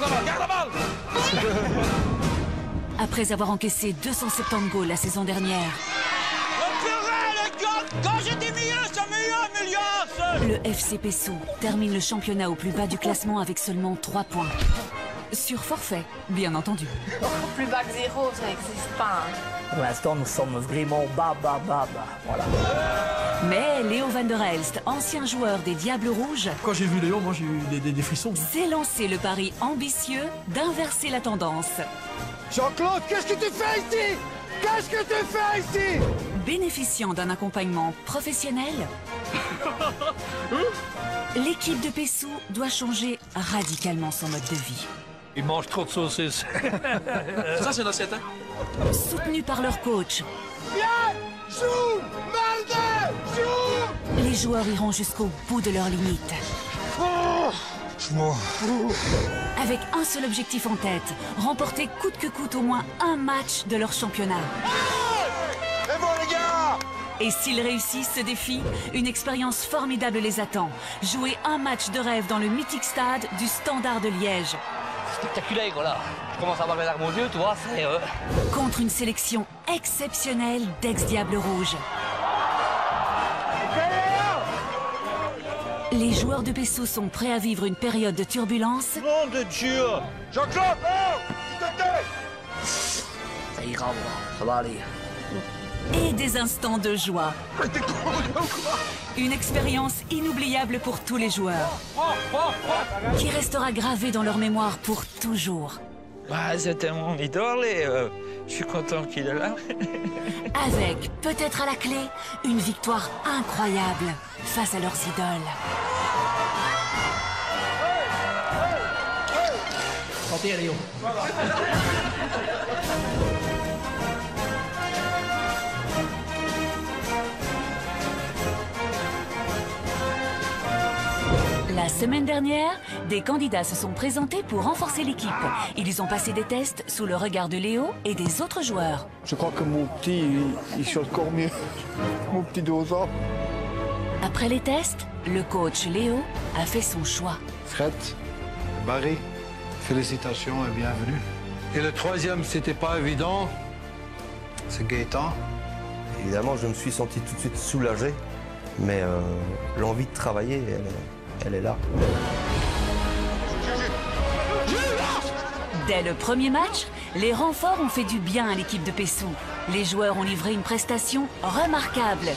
Garde la balle! Après avoir encaissé 270 goals la saison dernière, Quand j'étais meilleur, c'est meilleur, le FC Pessou termine le championnat au plus bas du classement avec seulement 3 points. Sur forfait, bien entendu. Plus bas que 0, ça n'existe pas. Pour l'instant, nous sommes vraiment bas. Voilà. Mais Léo Van der Elst, ancien joueur des Diables Rouges, Quand j'ai vu Léo, moi j'ai eu des frissons. s'est lancé le pari ambitieux d'inverser la tendance. Jean-Claude, qu'est-ce que tu fais ici? Qu'est-ce que tu fais ici? Bénéficiant d'un accompagnement professionnel, l'équipe de Pessou doit changer radicalement son mode de vie. Il mange trop de saucisses. Ça, c'est l'assiette, hein? Soutenus par leur coach, Viens! Joue! Merde! Joue! les joueurs iront jusqu'au bout de leurs limites. Avec un seul objectif en tête, remporter coûte que coûte au moins un match de leur championnat. C'est bon, les gars! Et s'ils réussissent ce défi, une expérience formidable les attend. Jouer un match de rêve dans le mythique stade du Standard de Liège. Spectaculaire, voilà. Je commence à avoir les larmes aux yeux, tu vois, c'est... Contre une sélection exceptionnelle d'ex-Diables Rouges. Les joueurs de Pessou sont prêts à vivre une période de turbulence Nom de Dieu! Jean-Claude, oh! S'il te plaît! Ça ira, moi. Ça va aller. et des instants de joie. Une expérience inoubliable pour tous les joueurs, qui restera gravée dans leur mémoire pour toujours. Bah, c'était mon idole et je suis content qu'il est là. Avec, peut-être à la clé, une victoire incroyable face à leurs idoles. Santé, Léo. La semaine dernière, des candidats se sont présentés pour renforcer l'équipe. Ils ont passé des tests sous le regard de Léo et des autres joueurs. Je crois que mon petit, il chante encore mieux. Mon petit 12 ans. Après les tests, le coach Léo a fait son choix. Fred, Barry, félicitations et bienvenue. Et le troisième, c'était pas évident, c'est Gaëtan. Évidemment, je me suis senti tout de suite soulagé, mais l'envie de travailler, elle est là. Dès le premier match, les renforts ont fait du bien à l'équipe de Pessou. Les joueurs ont livré une prestation remarquable.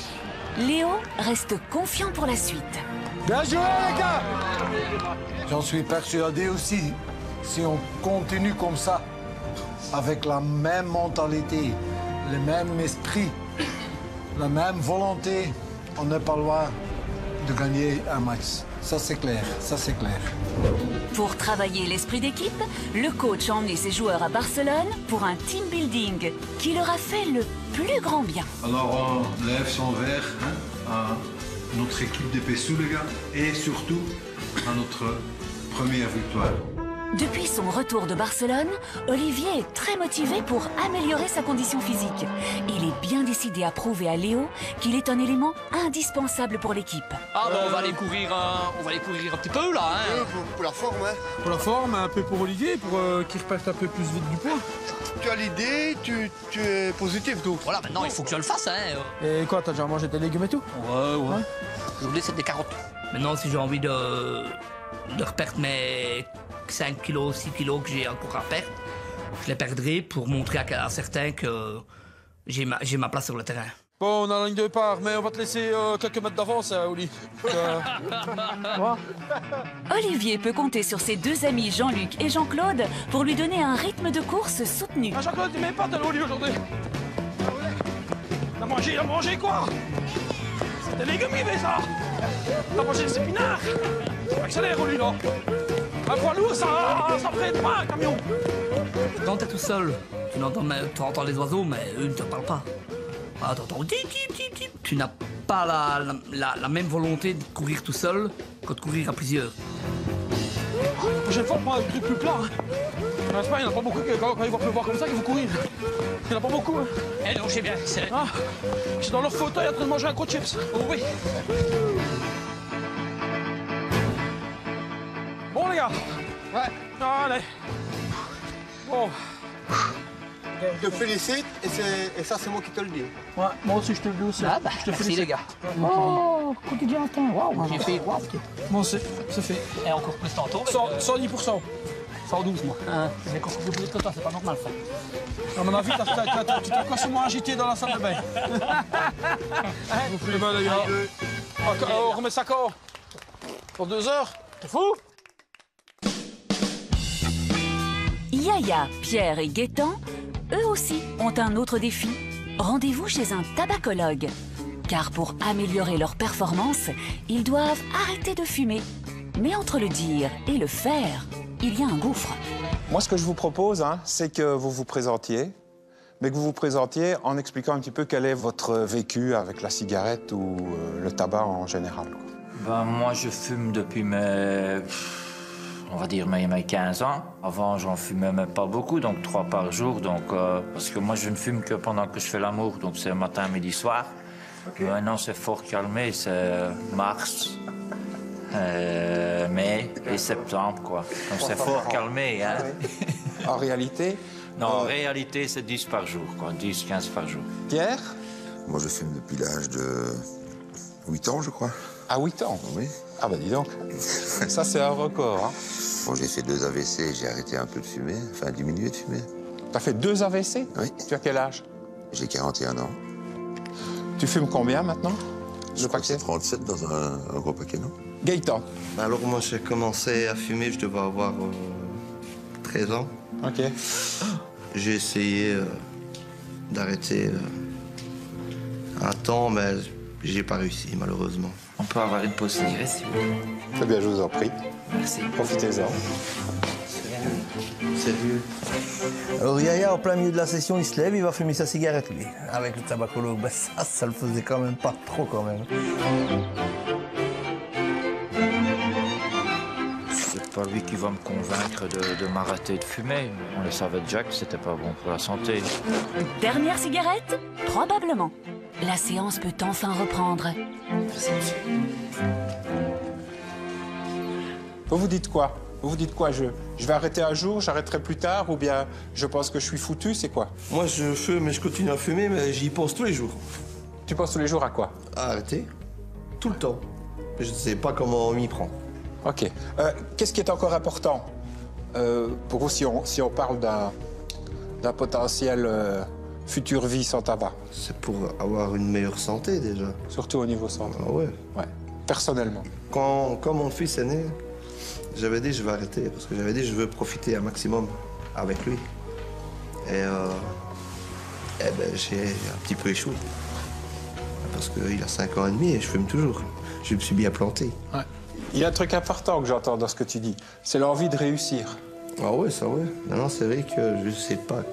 Léo reste confiant pour la suite. Bien joué, les gars! J'en suis persuadé aussi, si on continue comme ça, avec la même mentalité, le même esprit, la même volonté, on n'est pas loin de gagner un match. Ça, c'est clair, ça, c'est clair. Pour travailler l'esprit d'équipe, le coach a emmené ses joueurs à Barcelone pour un team building qui leur a fait le plus grand bien. Alors, on lève son verre à notre équipe de Pessou, les gars, et surtout à notre première victoire. Depuis son retour de Barcelone, Olivier est très motivé pour améliorer sa condition physique. Il est bien décidé à prouver à Léo qu'il est un élément indispensable pour l'équipe. Ah bon, on va aller courir un petit peu là, hein. Pour la forme, hein. Pour la forme, un peu pour Olivier, pour qu'il reparte un peu plus vite du poids. Tu as l'idée, tu es positif, donc. Voilà, maintenant il faut que je le fasse, hein. Et quoi, t'as déjà mangé tes légumes et tout? Ouais. Aujourd'hui, c'est des carottes. Maintenant, si j'ai envie de reperdre mes 5 kilos, 6 kilos que j'ai encore à perdre, je les perdrai pour montrer à certains que j'ai ma place sur le terrain. Bon, on a la ligne de départ, mais on va te laisser quelques mètres d'avance, Oli. Olivier peut compter sur ses deux amis Jean-Luc et Jean-Claude pour lui donner un rythme de course soutenu. Ah, Jean-Claude, tu mets pas de Oli aujourd'hui. Il a mangé quoi? C'est des légumes, ça. T'as mangé des épinards. Accélère, Oli, là. Un poids lourd, ça prête pas un camion. Quand t'es tout seul, tu entends les oiseaux, mais eux ne te parlent pas. Ah, t'entends tip, tip, tip, tip. Tu n'as pas la même volonté de courir tout seul que de courir à plusieurs. La prochaine fois, on prend un truc plus plat. En Espagne, il n'y en a pas beaucoup quand il va pleuvoir comme ça qu'ils vont courir. Il n'y en a pas beaucoup. Hein. Eh non, je sais bien, c'est... Ah, ils sont dans leur fauteuil en train de manger un gros chips. Oh oui. Bon, les gars. Ouais. Allez. Bon. Je te félicite et ça c'est moi qui te le dis. Ouais, moi aussi je te le dis aussi. Ah bah, je te merci félicite. les gars. Oh, quotidien, attends. Waouh. J'ai fait wow. Bon, c'est fait. Et encore plus tantôt. 110%. 112 moi. J'ai encore plus de toi, c'est pas normal ça. À mon avis, tu t'es encore sûrement agité dans la salle de bain. Vous faites mal, les gars. On remet ça quand? Pour 2 heures? T'es fou? Yaya, Pierre et Gaëtan, eux aussi, ont un autre défi. Rendez-vous chez un tabacologue. Car pour améliorer leur performance, ils doivent arrêter de fumer. Mais entre le dire et le faire, il y a un gouffre. Moi, ce que je vous propose, c'est que vous vous présentiez, mais que vous vous présentiez en expliquant un petit peu quel est votre vécu avec la cigarette ou le tabac en général. Ben, moi, je fume depuis mes 15 ans. Avant, j'en fumais même pas beaucoup, donc 3 par jour. Donc, parce que moi, je ne fume que pendant que je fais l'amour, donc c'est matin, midi, soir. Okay. Maintenant, c'est fort calmé, c'est mars, mai et septembre, quoi. Donc, c'est fort calmé, hein. Oui. En réalité? Non, en réalité, c'est 10 par jour, quoi. 10, 15 par jour. Pierre? Moi, je fume depuis l'âge de 8 ans, je crois. À 8 ans? Oui. Ah bah dis donc, ça c'est un record. Hein. Bon, j'ai fait 2 AVC, j'ai arrêté un peu de fumer, enfin diminué de fumer. T'as fait 2 AVC? Oui. Tu as quel âge? J'ai 41 ans. Tu fumes combien maintenant? Je crois que c'est 37 dans un gros paquet, non? Gaëtan? Alors moi j'ai commencé à fumer, je devais avoir 13 ans. Ok. J'ai essayé d'arrêter un temps, mais j'ai pas réussi malheureusement. On peut avoir une pause cigarette si vous voulez. Très bien, je vous en prie. Merci. Profitez-en. Salut. Alors Yaya, en plein milieu de la session, il se lève, il va fumer sa cigarette, lui. Avec le tabacologue, ben ça le faisait quand même pas trop, quand même. C'est pas lui qui va me convaincre de m'arrêter de fumer. On le savait déjà que c'était pas bon pour la santé. Dernière cigarette? Probablement. La séance peut enfin reprendre. Vous vous dites quoi? Vous vous dites quoi? Je vais arrêter un jour, j'arrêterai plus tard, ou bien je pense que je suis foutu, c'est quoi? Moi je fume, mais je continue à fumer, mais j'y pense tous les jours. Tu penses tous les jours à quoi? À arrêter. Tout le temps. Je ne sais pas comment on m'y prend. Ok. Qu'est-ce qui est encore important pour vous si on parle d'un potentiel future vie sans tabac? C'est pour avoir une meilleure santé déjà. Surtout au niveau santé? Ah ouais. Ouais. Personnellement? Quand mon fils est né, j'avais dit je vais arrêter parce que j'avais dit je veux profiter un maximum avec lui. Et ben, j'ai un petit peu échoué. Parce qu'il a 5 ans et demi et je fume toujours. Je me suis bien planté. Ouais. Il y a un truc important que j'entends dans ce que tu dis, c'est l'envie de réussir. Ah ouais, ça ouais. Maintenant, c'est vrai que je sais pas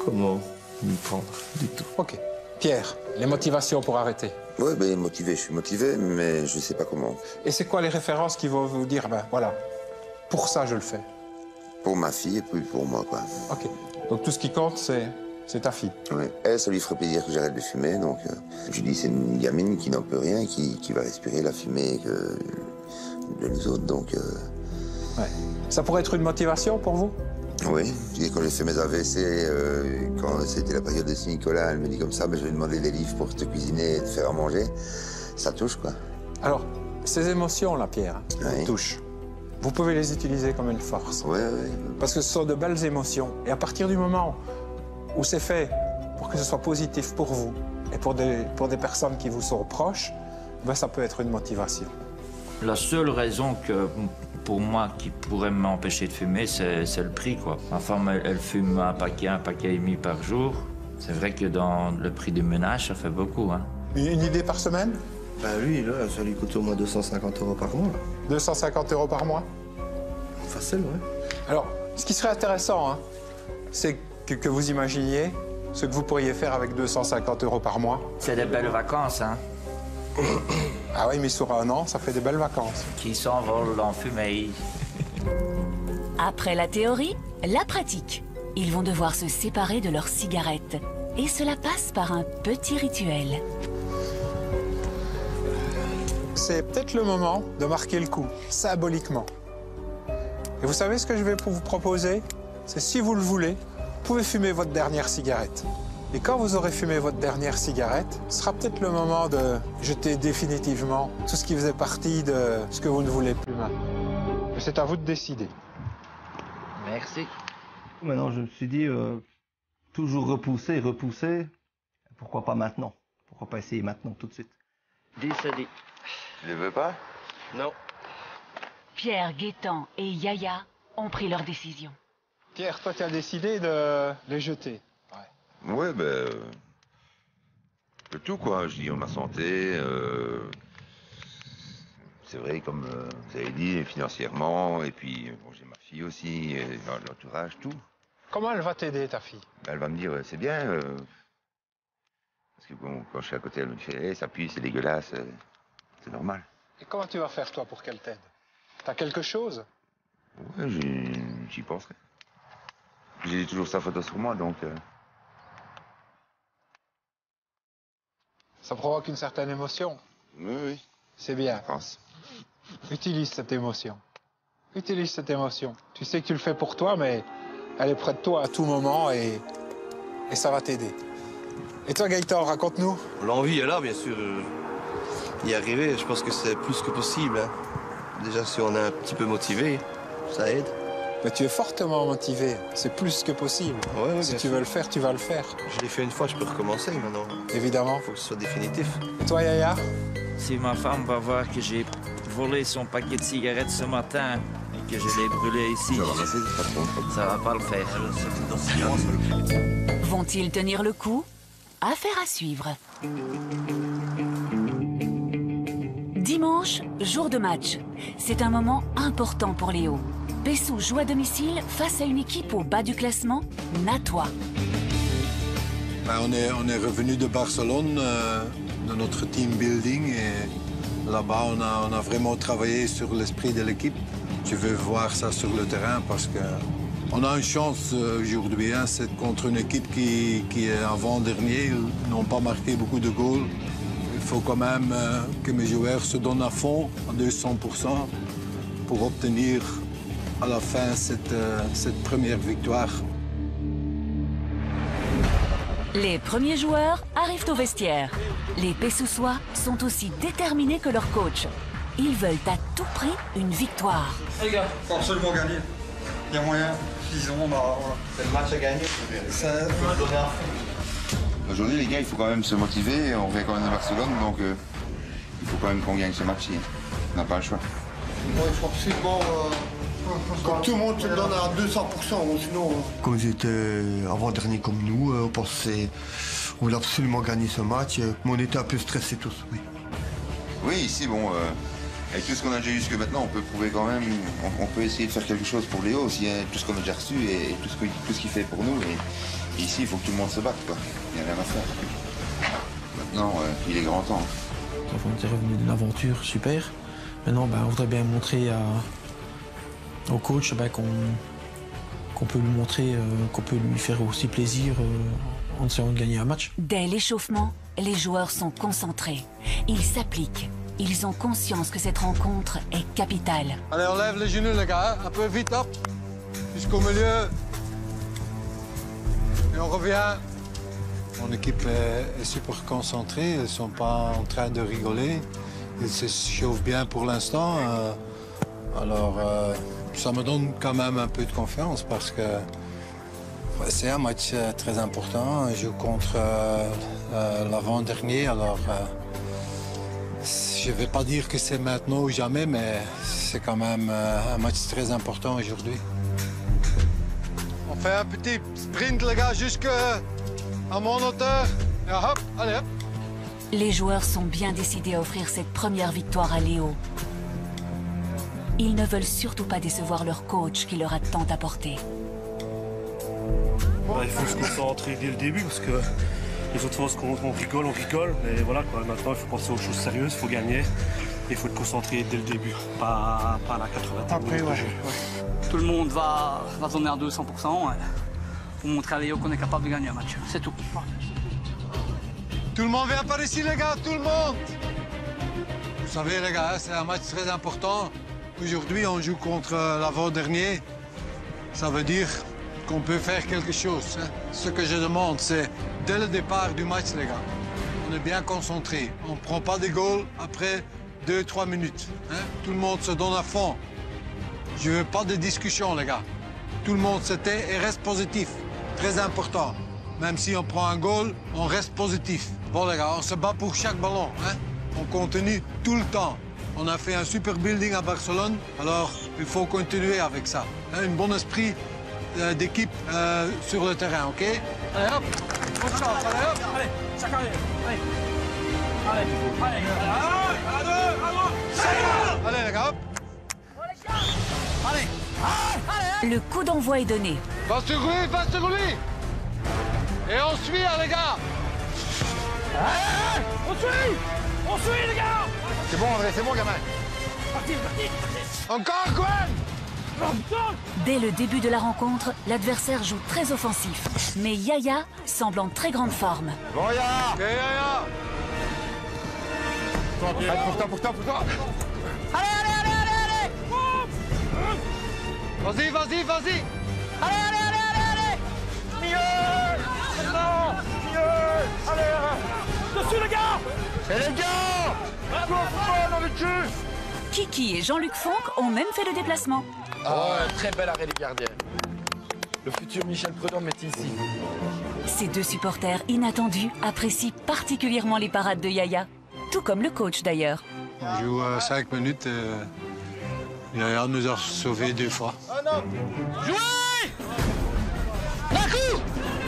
comment m'y prendre du tout. Ok. Pierre, les motivations pour arrêter? Ouais, ben motivé, je suis motivé, mais je sais pas comment. Et c'est quoi les références qui vont vous dire, ben voilà, pour ça je le fais? Pour ma fille et puis pour moi, quoi. Ok. Donc tout ce qui compte, c'est ta fille? Ouais. Elle, ça lui ferait plaisir que j'arrête de fumer, donc je dis c'est une gamine qui n'en peut rien, qui va respirer la fumée de nous autres, donc... Ouais. Ça pourrait être une motivation pour vous? Oui. Je dis, quand j'ai fait mes AVC, quand c'était la période de Saint-Nicolas, elle me dit comme ça, ben, je vais demander des livres pour te cuisiner et te faire à manger. Ça touche, quoi. Alors, ces émotions-là, Pierre, oui. touchent. Vous pouvez les utiliser comme une force. Oui, oui. Parce que ce sont de belles émotions. Et à partir du moment où c'est fait pour que ce soit positif pour vous et pour des personnes qui vous sont proches, ben, ça peut être une motivation. La seule raison que, pour moi, qui pourrait m'empêcher de fumer, c'est le prix, quoi. Ma femme, elle fume un paquet et demi par jour. C'est vrai que dans le prix du ménage, ça fait beaucoup, hein. Une idée par semaine? Ben lui, là, ça lui coûte au moins 250 € par mois. 250 € par mois? Facile, ouais. Alors, ce qui serait intéressant, hein, c'est que vous imaginiez ce que vous pourriez faire avec 250 € par mois. C'est des belles vacances, hein. Ah oui, mais sur un an, ça fait des belles vacances. Qui s'envolent en fumée. Après la théorie, la pratique. Ils vont devoir se séparer de leurs cigarettes. Et cela passe par un petit rituel. C'est peut-être le moment de marquer le coup, symboliquement. Et vous savez ce que je vais vous proposer? C'est si vous le voulez, vous pouvez fumer votre dernière cigarette. Et quand vous aurez fumé votre dernière cigarette, ce sera peut-être le moment de jeter définitivement tout ce qui faisait partie de ce que vous ne voulez plus maintenant. Mais c'est à vous de décider. Merci. Maintenant, je me suis dit, toujours repousser. Pourquoi pas maintenant? Pourquoi pas essayer maintenant, tout de suite? 10 à 10. Tu les veux pas? Non. Pierre, Gaëtan et Yaya ont pris leur décision. Pierre, toi, tu as décidé de les jeter. Ouais, ben... de tout, quoi. Je dis, ma santé... c'est vrai, comme vous avez dit, financièrement, et puis bon, j'ai ma fille aussi, l'entourage, tout. Comment elle va t'aider, ta fille? Ben, elle va me dire, c'est bien... parce que bon, quand je suis à côté, elle me dit, hey, ça pue, c'est dégueulasse, c'est normal. Et comment tu vas faire, toi, pour qu'elle t'aide? T'as quelque chose? Ouais, j'y penserai. J'ai toujours sa photo sur moi, donc... Ça provoque une certaine émotion. Oui, oui. C'est bien. Je pense. Utilise cette émotion. Utilise cette émotion. Tu sais que tu le fais pour toi, mais elle est près de toi à tout moment et ça va t'aider. Et toi, Gaëtan, raconte-nous. L'envie est là, bien sûr. Y arriver, je pense que c'est plus que possible. Hein. Déjà, si on est un petit peu motivé, ça aide. Mais tu es fortement motivé. C'est plus que possible. Ouais, si tu veux le faire, tu vas le faire. Je l'ai fait une fois, je peux recommencer maintenant. Évidemment. Il faut que ce soit définitif. Et toi, Yaya? Si ma femme va voir que j'ai volé son paquet de cigarettes ce matin et que je l'ai brûlé ici, ça va pas le faire. Vont-ils tenir le coup? Affaire à suivre. Dimanche, jour de match. C'est un moment important pour Léo. Pessou joue à domicile face à une équipe au bas du classement, Natois. On est revenu de Barcelone, de notre team building, et là-bas, on a vraiment travaillé sur l'esprit de l'équipe. Je veux voir ça sur le terrain parce qu'on a une chance aujourd'hui, hein, c'est contre une équipe qui est avant-dernier. Ils n'ont pas marqué beaucoup de goals. Il faut quand même que mes joueurs se donnent à fond, à 200%, pour obtenir à la fin cette première victoire. Les premiers joueurs arrivent au vestiaire. Les Pessoussois sont aussi déterminés que leur coach. Ils veulent à tout prix une victoire. Les gars, faut absolument gagner. Il y a moyen. Ils ont, voilà. C'est le match à gagner. Ça va donner à fond. Aujourd'hui, les gars, il faut quand même se motiver. On revient quand même de Barcelone, donc il faut quand même qu'on gagne ce match-ci. On n'a pas le choix. Bon, il faut absolument... Comme tout le monde se donne à 200%, sinon... Comme ils étaient avant-dernier comme nous, on pensait... On voulait absolument gagner ce match, mais on était un peu stressés tous, oui. Oui, ici, bon, avec tout ce qu'on a déjà eu jusque maintenant, on peut prouver quand même... On peut essayer de faire quelque chose pour Léo aussi, hein, tout ce qu'on a déjà reçu et tout ce qu'il fait pour nous. Et ici, il faut que tout le monde se batte, quoi. Il n'y a rien à faire. Maintenant, il est grand temps. On est revenu d'une aventure super. Maintenant, on voudrait bien montrer au coach qu'on peut lui montrer, qu'on peut lui faire aussi plaisir en essayant de gagner un match. Dès l'échauffement, les joueurs sont concentrés. Ils s'appliquent. Ils ont conscience que cette rencontre est capitale. Allez, on lève les genoux, les gars. Un peu vite, hop. Jusqu'au milieu. Et on revient. Mon équipe est super concentrée. Ils ne sont pas en train de rigoler. Ils se chauffent bien pour l'instant. Alors, ça me donne quand même un peu de confiance parce que c'est un match très important. Je joue contre l'avant-dernier. Alors, je ne vais pas dire que c'est maintenant ou jamais, mais c'est quand même un match très important aujourd'hui. On fait un petit sprint, les gars, jusqu'à mon hauteur. Et hop, allez, hop. Les joueurs sont bien décidés à offrir cette première victoire à Léo. Ils ne veulent surtout pas décevoir leur coach qui leur a tant apporté. Il faut se concentrer dès le début parce que les autres fois, on rigole, mais voilà quoi. Maintenant, il faut penser aux choses sérieuses, il faut gagner. Il faut être concentré dès le début, pas à la 80. Après, ouais. Tout le monde va donner à 200% pour montrer à Léo qu'on est capable de gagner un match. C'est tout. Tout le monde vient par ici, les gars, tout le monde. Vous savez, les gars, c'est un match très important. Aujourd'hui, on joue contre l'avant-dernier. Ça veut dire qu'on peut faire quelque chose. Hein. Ce que je demande, c'est dès le départ du match, les gars, on est bien concentré. On ne prend pas des goals après 2-3 minutes. Hein. Tout le monde se donne à fond. Je veux pas de discussion, les gars. Tout le monde se tait et reste positif. Très important. Même si on prend un goal, on reste positif. Bon, les gars, on se bat pour chaque ballon. Hein. On continue tout le temps. On a fait un super building à Barcelone, alors il faut continuer avec ça. Hein, un bon esprit d'équipe sur le terrain, OK? Allez, hop! On sort, allez, hop! Allez, chacun, allez! Allez, à deux! Allez, les gars, hop! Allez! Le coup d'envoi est donné. Va sur lui! Et on suit, hein, les gars! Allez, on suit, les gars! C'est bon, André, c'est bon, gamin! Parti! Encore, Gwen! Dès le début de la rencontre, l'adversaire joue très offensif. Mais Yaya semble en très grande forme. Bon, Yaya! Ok, Yaya! Pour toi! Allez! Vas-y! Allez! Mieux! Non! Mieux! Allez! Dessus, les gars! Et les gars! Kiki et Jean-Luc Fonck ont même fait le déplacement. Très bel arrêt des gardiens. Le futur Michel Prudhomme est ici. Ces deux supporters inattendus apprécient particulièrement les parades de Yaya. Tout comme le coach d'ailleurs. On joue 5 minutes et Yaya nous a sauvés 2 fois. Jouez! Un coup!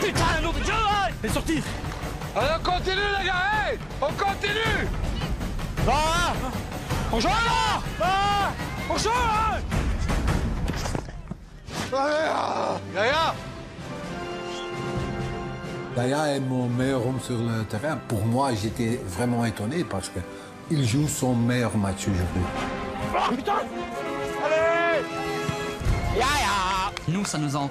Putain, un autre jeu! Et sortir! Allez, on continue, les gars! Hey! On continue! Va! On joue là! Va! On joue! Yaya! Yaya est mon meilleur homme sur le terrain. Pour moi, j'étais vraiment étonné parce qu'il joue son meilleur match aujourd'hui. Oh, putain! Allez! Yaya! Nous, ça nous a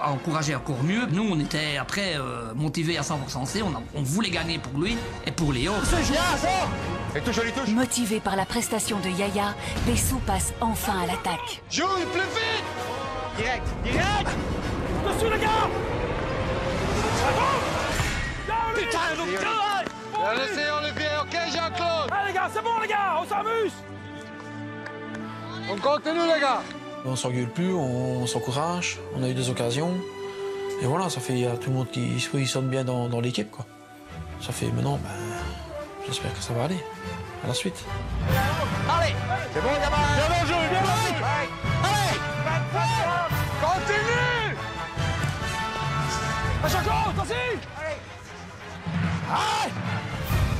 encouragé encore mieux. Nous, on était après motivés à 100%. On voulait gagner pour lui et pour Léo. Motivé par la prestation de Yaya, Bessou passe enfin à l'attaque. Joue plus vite! Direct! Dessus, les gars! Putain, un autre jeu! Laissez Olivier, OK, Jean-Claude? Allez, les gars, c'est bon, les gars! On s'amuse! On continue, les gars! On s'engueule plus, on s'encourage, on a eu des occasions. Et voilà, ça fait il y a tout le monde qui sonne bien dans l'équipe, quoi. Ça fait maintenant, j'espère que ça va aller. À la suite. Allez! C'est bon, gamin! Bien joué, bien joué! Allez! Continue! Jean-Claude, vas-y! Allez!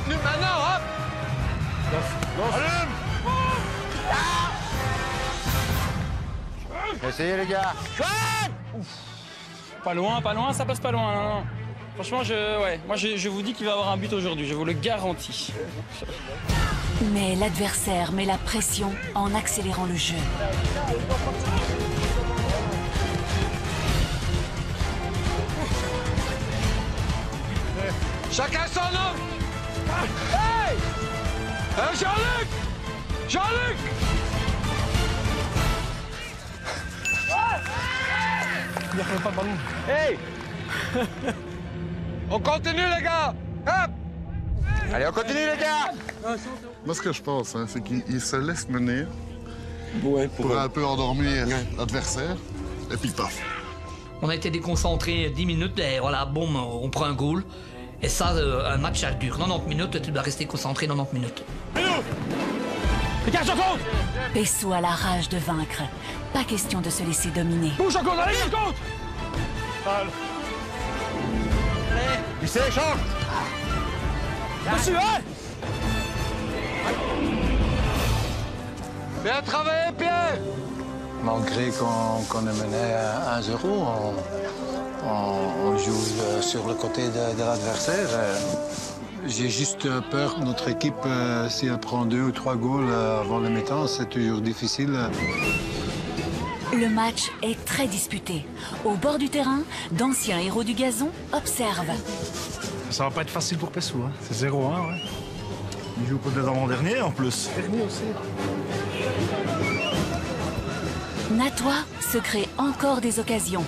Nous, maintenant, hop! Allume! Essayez, les gars! Pas loin, ça passe pas loin. Non. Franchement, moi je vous dis qu'il va avoir un but aujourd'hui, je vous le garantis. Mais l'adversaire met la pression en accélérant le jeu. Chacun son homme! Hey! Jean-Luc! Jean-Luc! Il n'y a pas de ballon. Hey! On continue, les gars! Hop! Allez, on continue, les gars! Moi, ce que je pense, c'est qu'il se laisse mener pour un peu endormir l'adversaire, et puis paf. On a été déconcentrés 10 minutes, et voilà, boum, on prend un goal. Et ça, un match, ça dure 90 minutes, tu dois rester concentré 90 minutes. Bessou a la rage de vaincre. Pas question de se laisser dominer. Bouge en compte, allez, bouge en compte! Il s'échange! Dessus, hein! Bien travaillé, Pierre! Malgré qu'on est mené 1-0, on joue sur le côté de l'adversaire. J'ai juste peur que notre équipe, si elle prend 2 ou 3 goals avant le mi-temps, c'est toujours difficile. Le match est très disputé. Au bord du terrain, d'anciens héros du gazon observent. Ça va pas être facile pour Bessou, hein. C'est 0-1, ouais. Il joue contre les avant-derniers en plus. Dernier aussi. Natois se crée encore des occasions.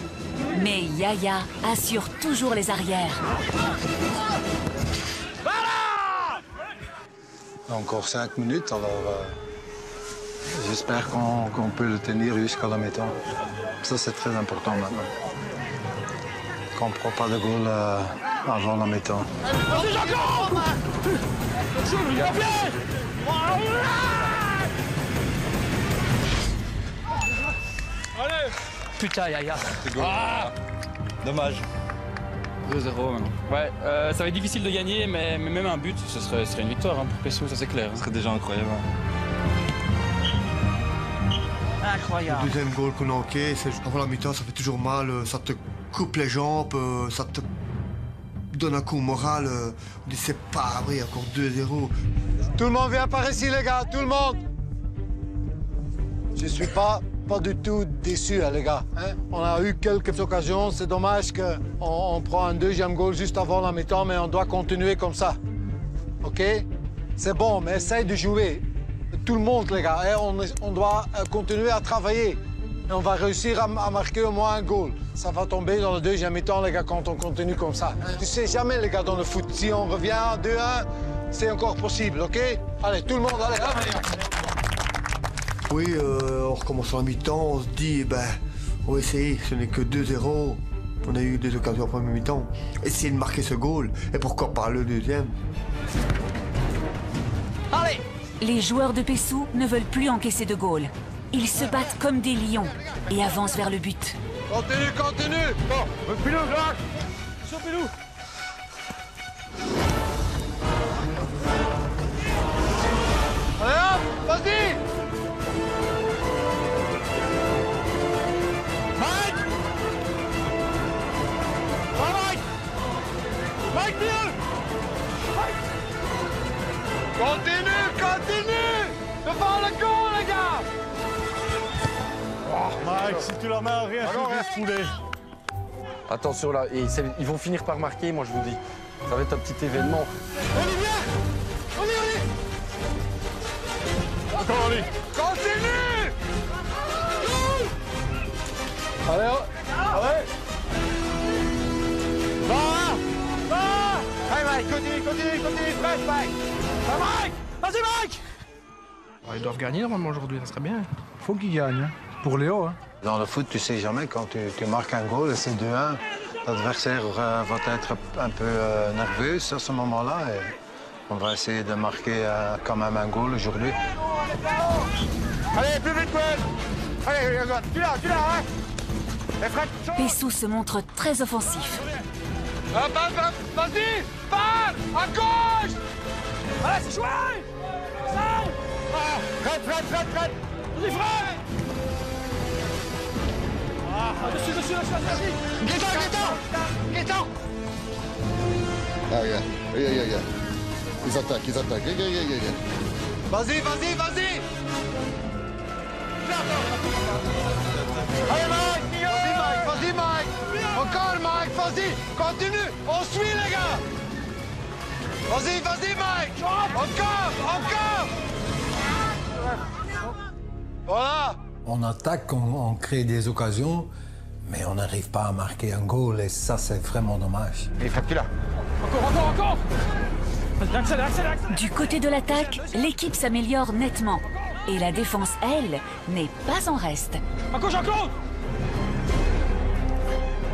Mais Yaya assure toujours les arrières. Encore 5 minutes, alors j'espère qu'on peut le tenir jusqu'à la mi-temps. Ça, c'est très important maintenant. Qu'on ne prend pas de goal avant la mi-temps. Vas-y, Jacob! Allez! Putain, Yaya. Ah Dommage. 2-0 maintenant. Ouais, ça va être difficile de gagner, mais même un but, ce serait une victoire pour Pessou, ça c'est clair. Ce serait déjà incroyable. Incroyable. Le deuxième goal qu'on a encaissé, avant la mi-temps, ça fait toujours mal, ça te coupe les jambes, ça te donne un coup au moral. On dit c'est pas vrai, encore 2-0. Tout le monde vient par ici, les gars, tout le monde. Je suis pas du tout déçu, hein, les gars. Hein? On a eu quelques occasions, c'est dommage qu'on prend un deuxième goal juste avant la mi-temps, mais on doit continuer comme ça. OK? C'est bon, mais essaye de jouer. Tout le monde, les gars, hein? On doit continuer à travailler. Et on va réussir à marquer au moins un goal. Ça va tomber dans le deuxième mi-temps, les gars, quand on continue comme ça. Tu sais jamais, les gars, dans le foot. Si on revient à 2-1, c'est encore possible, OK? Allez, tout le monde, allez, hop. Oui, on recommence en mi-temps, on se dit, on va essayer, ce n'est que 2-0. On a eu des occasions en première mi-temps. Essayer de marquer ce goal, et pourquoi pas le deuxième. Allez! Les joueurs de Pessou ne veulent plus encaisser de goal. Ils se battent comme des lions et avancent vers le but. Continue, continue! Bon, Pilou, Jacques! Sur Pilou! Allez hop, vas-y! Mike! Va, Mike! Mike, mieux! Mike! Continue, continue! Devant le goal, les gars! Mike, si tu la mets à rien, tu vas se fouler. Attention là, ils vont finir par marquer, moi je vous dis. Ça va être un petit événement. Olivier! Oli! Encore Ali. Continue! Allez, allez! Va! Hey Mike, continue, fraîche Mike! Va Mike! Vas-y Mike! Ils doivent gagner normalement aujourd'hui, ça serait bien. Faut qu'ils gagnent, hein. Pour Léo. Hein. Dans le foot, tu sais jamais, quand tu marques un goal et c'est 2-1, l'adversaire va être un peu nerveux à ce moment-là. Et on va essayer de marquer quand même un goal aujourd'hui. Allez, plus vite, Gwen! Allez, tu l'as, hein? Pessou se montre très offensif. Vas-y! Pars! À gauche! Allez, c'est chouette! Fred! Vas-y, Fred! Dessus, vas-y! Guettant! Ah, regarde. Regarde. Ils attaquent. Regarde. Vas-y! Allez, Mike! Vas-y, Mike! Encore, Mike! Vas-y! Continue! On suit, les gars! Vas-y, Mike! Encore! Voilà! On attaque, on crée des occasions, mais on n'arrive pas à marquer un goal, et ça, c'est vraiment dommage. Et Fred, tu l'as. Encore! Accélère! Du côté de l'attaque, l'équipe s'améliore nettement. Et la défense, elle, n'est pas en reste. Encore Jean-Claude!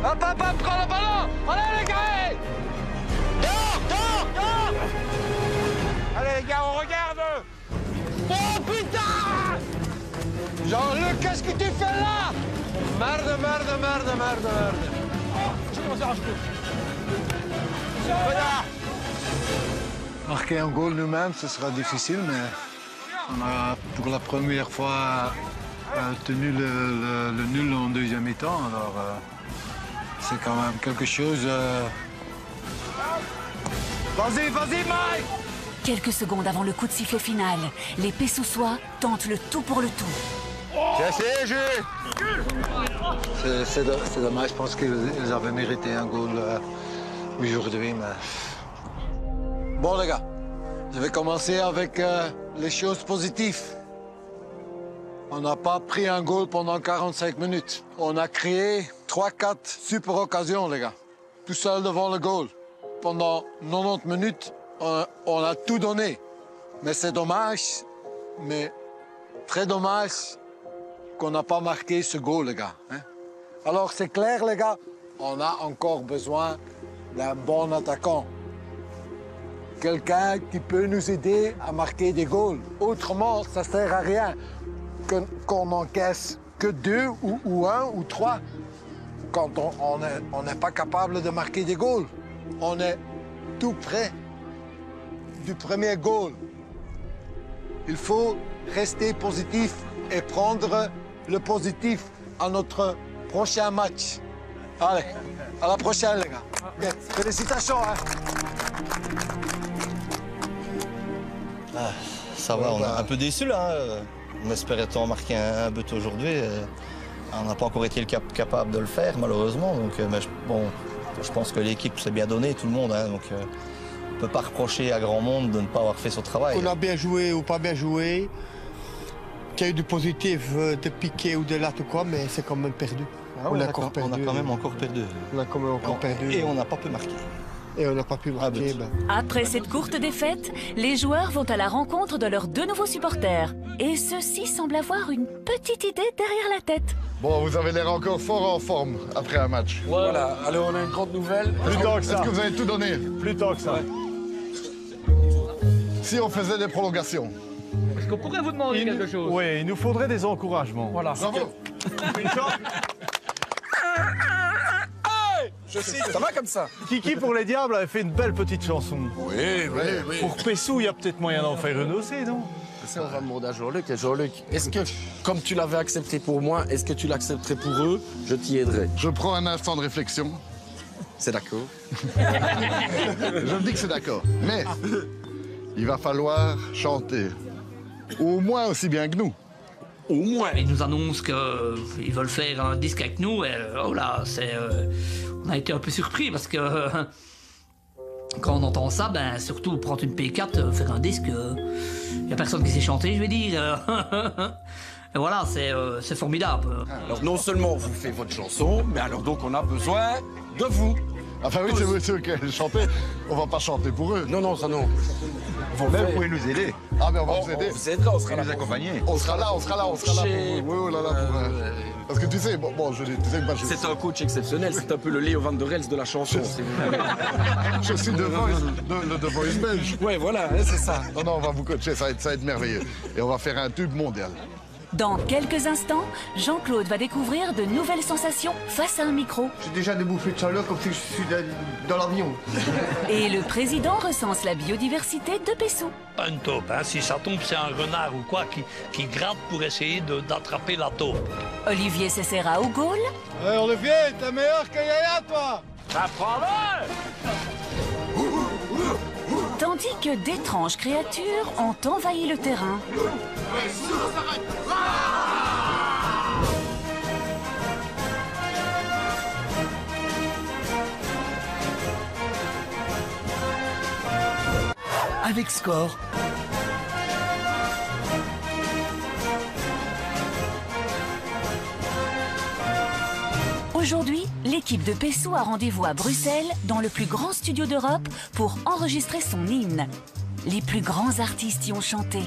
Hop, prends le ballon! Allez, les gars! Dehors! Allez, les gars, on regarde! Oh, putain! Jean-Luc, qu'est-ce que tu fais là? Merde. Je commence à rajouter. Marquer un goal nous-mêmes, ce sera difficile, mais on a pour la première fois tenu le nul en deuxième mi-temps, alors c'est quand même quelque chose. Vas-y, Mike! Quelques secondes avant le coup de sifflet final, les Pessousois tentent le tout pour le tout. C'est dommage, je pense qu'ils avaient mérité un goal aujourd'hui, mais... Bon, les gars, je vais commencer avec les choses positives. On n'a pas pris un goal pendant 45 minutes. On a créé 3-4 super occasions, les gars. Tout seul devant le goal. Pendant 90 minutes, on a tout donné. Mais c'est dommage, mais très dommage qu'on n'a pas marqué ce goal, les gars. Hein? Alors c'est clair, les gars, on a encore besoin d'un bon attaquant. Quelqu'un qui peut nous aider à marquer des goals. Autrement, ça sert à rien qu'on encaisse que 2 ou 1 ou 3 quand on n'est pas capable de marquer des goals. On est tout près du premier goal. Il faut rester positif et prendre le positif à notre prochain match. Allez, à la prochaine, les gars. Okay. Félicitations. Hein. Ah, ça va, on est un peu déçus là. On espérait tant marquer un but aujourd'hui. On n'a pas encore été capable de le faire, malheureusement. Donc, mais je pense que l'équipe s'est bien donnée, tout le monde. Hein, donc, on ne peut pas reprocher à grand monde de ne pas avoir fait son travail. On a bien joué ou pas bien joué, qu'il y a eu du positif, de piqué ou de latte ou quoi, mais c'est quand même perdu. Ah oui, on a quand même encore perdu. On a quand même encore perdu. Et on n'a pas pu marquer. Et on n'a pas pu marquer. Après cette courte défaite, les joueurs vont à la rencontre de leurs 2 nouveaux supporters. Et ceux-ci semblent avoir une petite idée derrière la tête. Bon, vous avez l'air encore fort en forme après un match. Voilà, alors on a une grande nouvelle. Plus tant que ça. Est-ce que vous avez tout donné? Plus tant que ça. Ouais. Si on faisait des prolongations. Est-ce qu'on pourrait vous demander quelque chose? Oui, il nous faudrait des encouragements. Voilà. Bravo. Une chance. Ça va comme ça. Kiki pour les Diables avait fait une belle petite chanson. Oui. Pour Pessou, il y a peut-être moyen d'en faire une aussi, non? Ça, on va demander à Jean-Luc. Et Jean-Luc, est-ce que, comme tu l'avais accepté pour moi, est-ce que tu l'accepterais pour eux? Je t'y aiderai. Je prends un instant de réflexion. C'est d'accord. Je me dis que c'est d'accord. Mais il va falloir chanter. Au moins aussi bien que nous. Au moins. Ils nous annoncent qu'ils veulent faire un disque avec nous. Et oh là, on a été un peu surpris parce que quand on entend ça, ben surtout prendre une P4, faire un disque, il n'y a personne qui sait chanter, je vais dire. Et voilà, c'est formidable. Alors non seulement vous faites votre chanson, mais alors donc on a besoin de vous. Enfin oui, c'est ceux qui chanter. On va pas chanter pour eux. Non, ça non. Vous pouvez nous aider. Ah mais on va vous aider. On vous aidera, on sera là. Nous accompagner. On sera là pour parce que tu sais, tu sais que moi, c'est un coach exceptionnel, c'est un peu le Léo Van der Elst de la chanson. Je suis le The Voice belge. Ouais, voilà, c'est ça. Non, on va vous coacher, ça va être merveilleux. Et on va faire un tube mondial. Dans quelques instants, Jean-Claude va découvrir de nouvelles sensations face à un micro. J'ai déjà des bouffées de chaleur comme si je suis dans l'avion. Et le président recense la biodiversité de Pessou. Une taupe, hein. Si ça tombe, c'est un renard ou quoi qui gratte pour essayer d'attraper la taupe. Olivier Cessera au goal. Hey, Olivier, t'es meilleur que Yaya, toi. Apprends-le! Tandis que d'étranges créatures ont envahi le terrain. Avec Score. Aujourd'hui, l'équipe de Pessou a rendez-vous à Bruxelles, dans le plus grand studio d'Europe, pour enregistrer son hymne. Les plus grands artistes y ont chanté.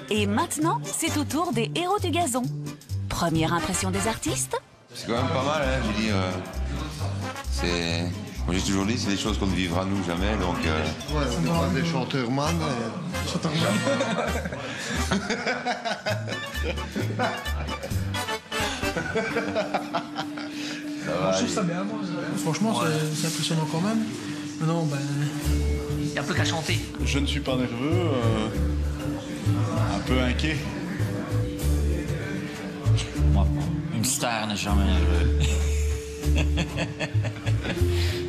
Et maintenant, c'est au tour des héros du gazon. Première impression des artistes? C'est quand même pas mal, hein, je veux dire. Moi j'ai toujours dit, c'est des choses qu'on ne vivra nous jamais, donc... Ouais, on n'est pas des chanteurs man. Je trouve ça bien, moi. Franchement, c'est impressionnant quand même. Non, ben... Il n'y a plus qu'à chanter. Je ne suis pas nerveux, un peu inquiet. Moi, une star n'est jamais nerveux.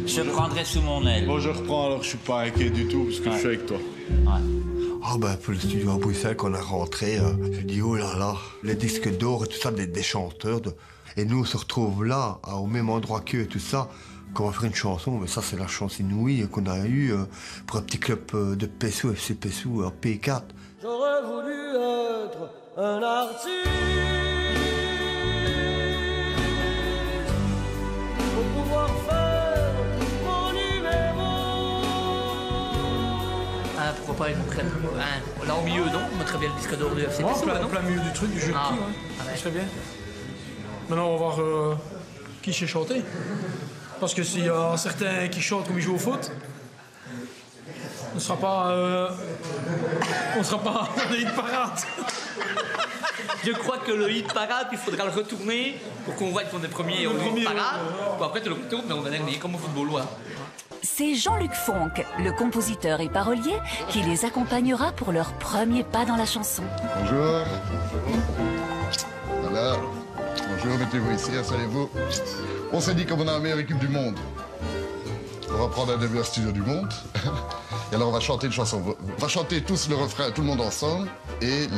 Je prendrai sous mon aile. Bon, je reprends alors, je suis pas inquiet du tout parce que je suis avec toi. Ah ben pour le studio à Bruxelles qu'on a rentré, je dis oh là là, les disques d'or et tout ça, des chanteurs. Et nous on se retrouve là, au même endroit qu'eux et tout ça, qu'on va faire une chanson. Mais ça c'est la chance inouïe qu'on a eue pour un petit club de Pessou, FC Pessou, P4. J'aurais voulu être un artiste. pas une crème. Hein, là au milieu, non? On mettrait bien le disque d'or du FC Pessoa, non? Plein milieu du truc, du jeu de qui, ouais. Ça serait bien. Maintenant, on va voir qui sait chanter. Parce que s'il y a certains qui chantent comme ils jouent au foot, on ne sera pas dans les hit parades. Je crois que le hit parade, il faudra le retourner pour qu'on voit qu'on est premier au hit parade. Après, tu le retournes, mais on va dernier, comme au football. Ouais. C'est Jean-Luc Fonck, le compositeur et parolier, qui les accompagnera pour leur premier pas dans la chanson. Bonjour. Voilà. Bonjour, mettez-vous ici, installez-vous. On s'est dit qu'on a la meilleure équipe du monde. On va prendre un des meilleurs studios du monde. Et alors on va chanter une chanson. On va chanter tous le refrain, tout le monde ensemble. Et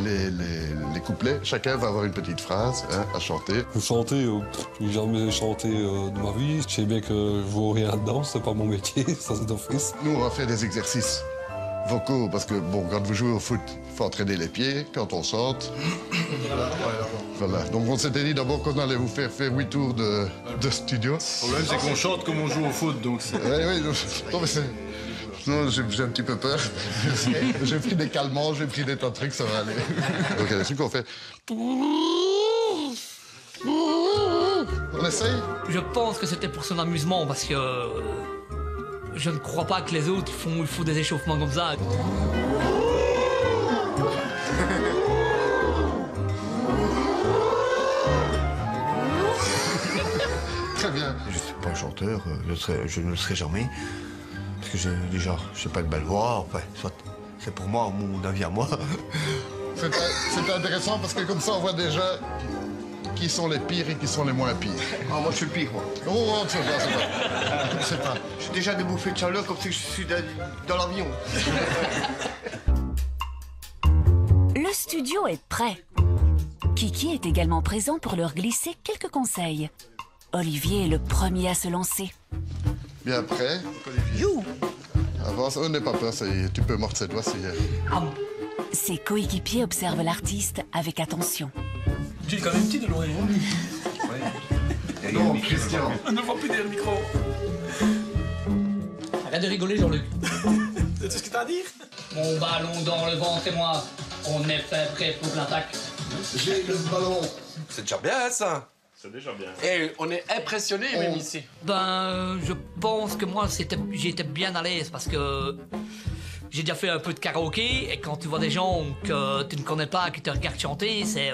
les couplets, chacun va avoir une petite phrase à chanter. Chanter, je n'ai jamais chanté de ma vie. Je sais bien que je ne vaux rien dedans, c'est pas mon métier, ça c'est d'office. Nous on va faire des exercices vocaux parce que bon, quand vous jouez au foot, il faut entraîner les pieds. Quand on chante, voilà. Donc on s'était dit d'abord qu'on allait vous faire 8 tours de studio. Le problème c'est qu'on chante comme on joue au foot, donc c'est... Oui, non mais c'est... Non, j'ai un petit peu peur. J'ai pris des calmants, j'ai pris des tas de trucs, ça va aller. Donc il y a des trucs qu'on fait... On essaye? Je pense que c'était pour son amusement parce que je ne crois pas que les autres ils font des échauffements comme ça. Très bien. Je ne suis pas un chanteur, je ne le serai jamais. Parce que déjà, je n'ai pas une belle voix, enfin, c'est pour moi, mon avis à moi. C'est intéressant parce que comme ça, on voit déjà qui sont les pires et qui sont les moins pires. Ah, moi, je suis le pire, moi. Oh, c'est pas. Je suis déjà débouffé de chaleur comme si je suis dans l'avion. Le studio est prêt. Kiki est également présent pour leur glisser quelques conseils. Olivier est le premier à se lancer. Bien prêt. Avance, on n'est pas peur, ça y est, tu peux mordre ses doigts, c'est... Ses coéquipiers observent l'artiste avec attention. Tu es quand même petit de loin. Non, Christian. On ne voit plus derrière le micro. Arrête de rigoler, Jean-Luc. C'est ce que t'as à dire? Mon ballon dans le ventre et moi, on est prêt pour l'attaque. J'ai le ballon. C'est déjà bien, ça. C'est déjà bien. Et on est impressionné même ici. Ben, je pense que moi, j'étais bien à l'aise parce que j'ai déjà fait un peu de karaoké et quand tu vois des gens que tu ne connais pas qui te regardent chanter, c'est...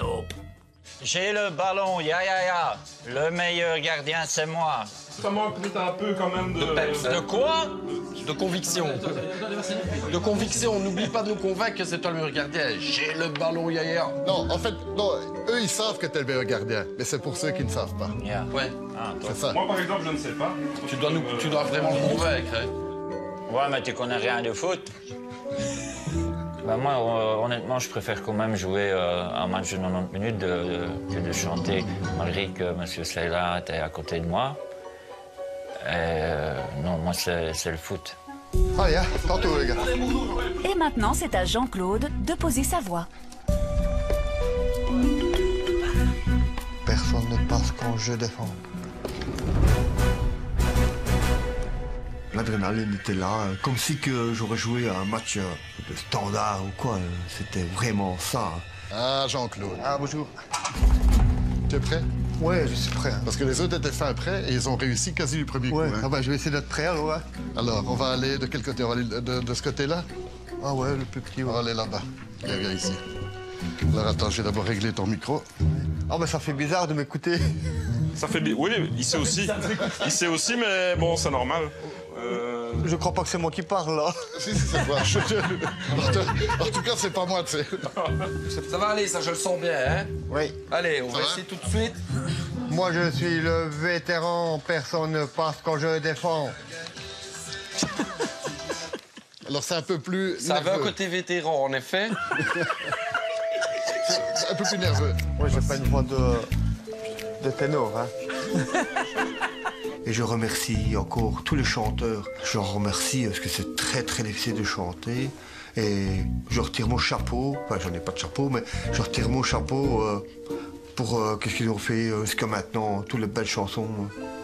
J'ai le ballon, ya. Le meilleur gardien, c'est moi. Ça manque peut-être un peu quand même de... De quoi? De conviction. De conviction, n'oublie pas de nous convaincre que c'est toi le meilleur gardien. J'ai le ballon, ya. Non, en fait, non, eux, ils savent que t'es le meilleur gardien, mais c'est pour ceux qui ne savent pas. Yeah. Ouais. C'est ça. Moi, par exemple, je ne sais pas. Tu dois vraiment le convaincre, hein. Ouais, mais tu connais rien de foot. Ben moi, honnêtement, je préfère quand même jouer un match de 90 minutes que de chanter, malgré que M. Seyla était à côté de moi. Non, moi, c'est le foot. Allez, tantôt, les gars. Et maintenant, c'est à Jean-Claude de poser sa voix. Personne ne passe quand je défends. L'adrénaline était là, comme si que j'aurais joué à un match de standard ou quoi. C'était vraiment ça. Ah, Jean-Claude. Ah, bonjour. Tu es prêt? Ouais, je suis prêt. Hein. Parce que les autres étaient fin prêts et ils ont réussi quasi du premier coup. Ouais. Hein. Ah bah, je vais essayer d'être prêt alors. Ouais. Alors, on va aller de quel côté? On va aller de ce côté-là? Ah ouais, le plus petit. Ouais. On va aller là-bas. Viens ici. Alors attends, je vais d'abord régler ton micro. Ah bah ça fait bizarre de m'écouter. Ça fait bien. Oui, il sait aussi. Il sait aussi, mais bon, c'est normal. Je crois pas que c'est moi qui parle là. Si, c'est toi. En tout cas, c'est pas moi, tu sais. Ça va aller, ça, je le sens bien, hein? Oui. Allez, on va essayer tout de suite. Moi, je suis le vétéran. Personne ne passe quand je défends. Alors, c'est un peu plus Ça nerveux. avait un côté vétéran, en effet. C'est un peu plus nerveux. Moi, j'ai pas une voix de ténor, hein. Et je remercie encore tous les chanteurs. Je leur remercie parce que c'est très, très difficile de chanter. Et je retire mon chapeau. Enfin, j'en ai pas de chapeau, mais je retire mon chapeau pour qu'est-ce qu'ils ont fait jusqu'à maintenant, toutes les belles chansons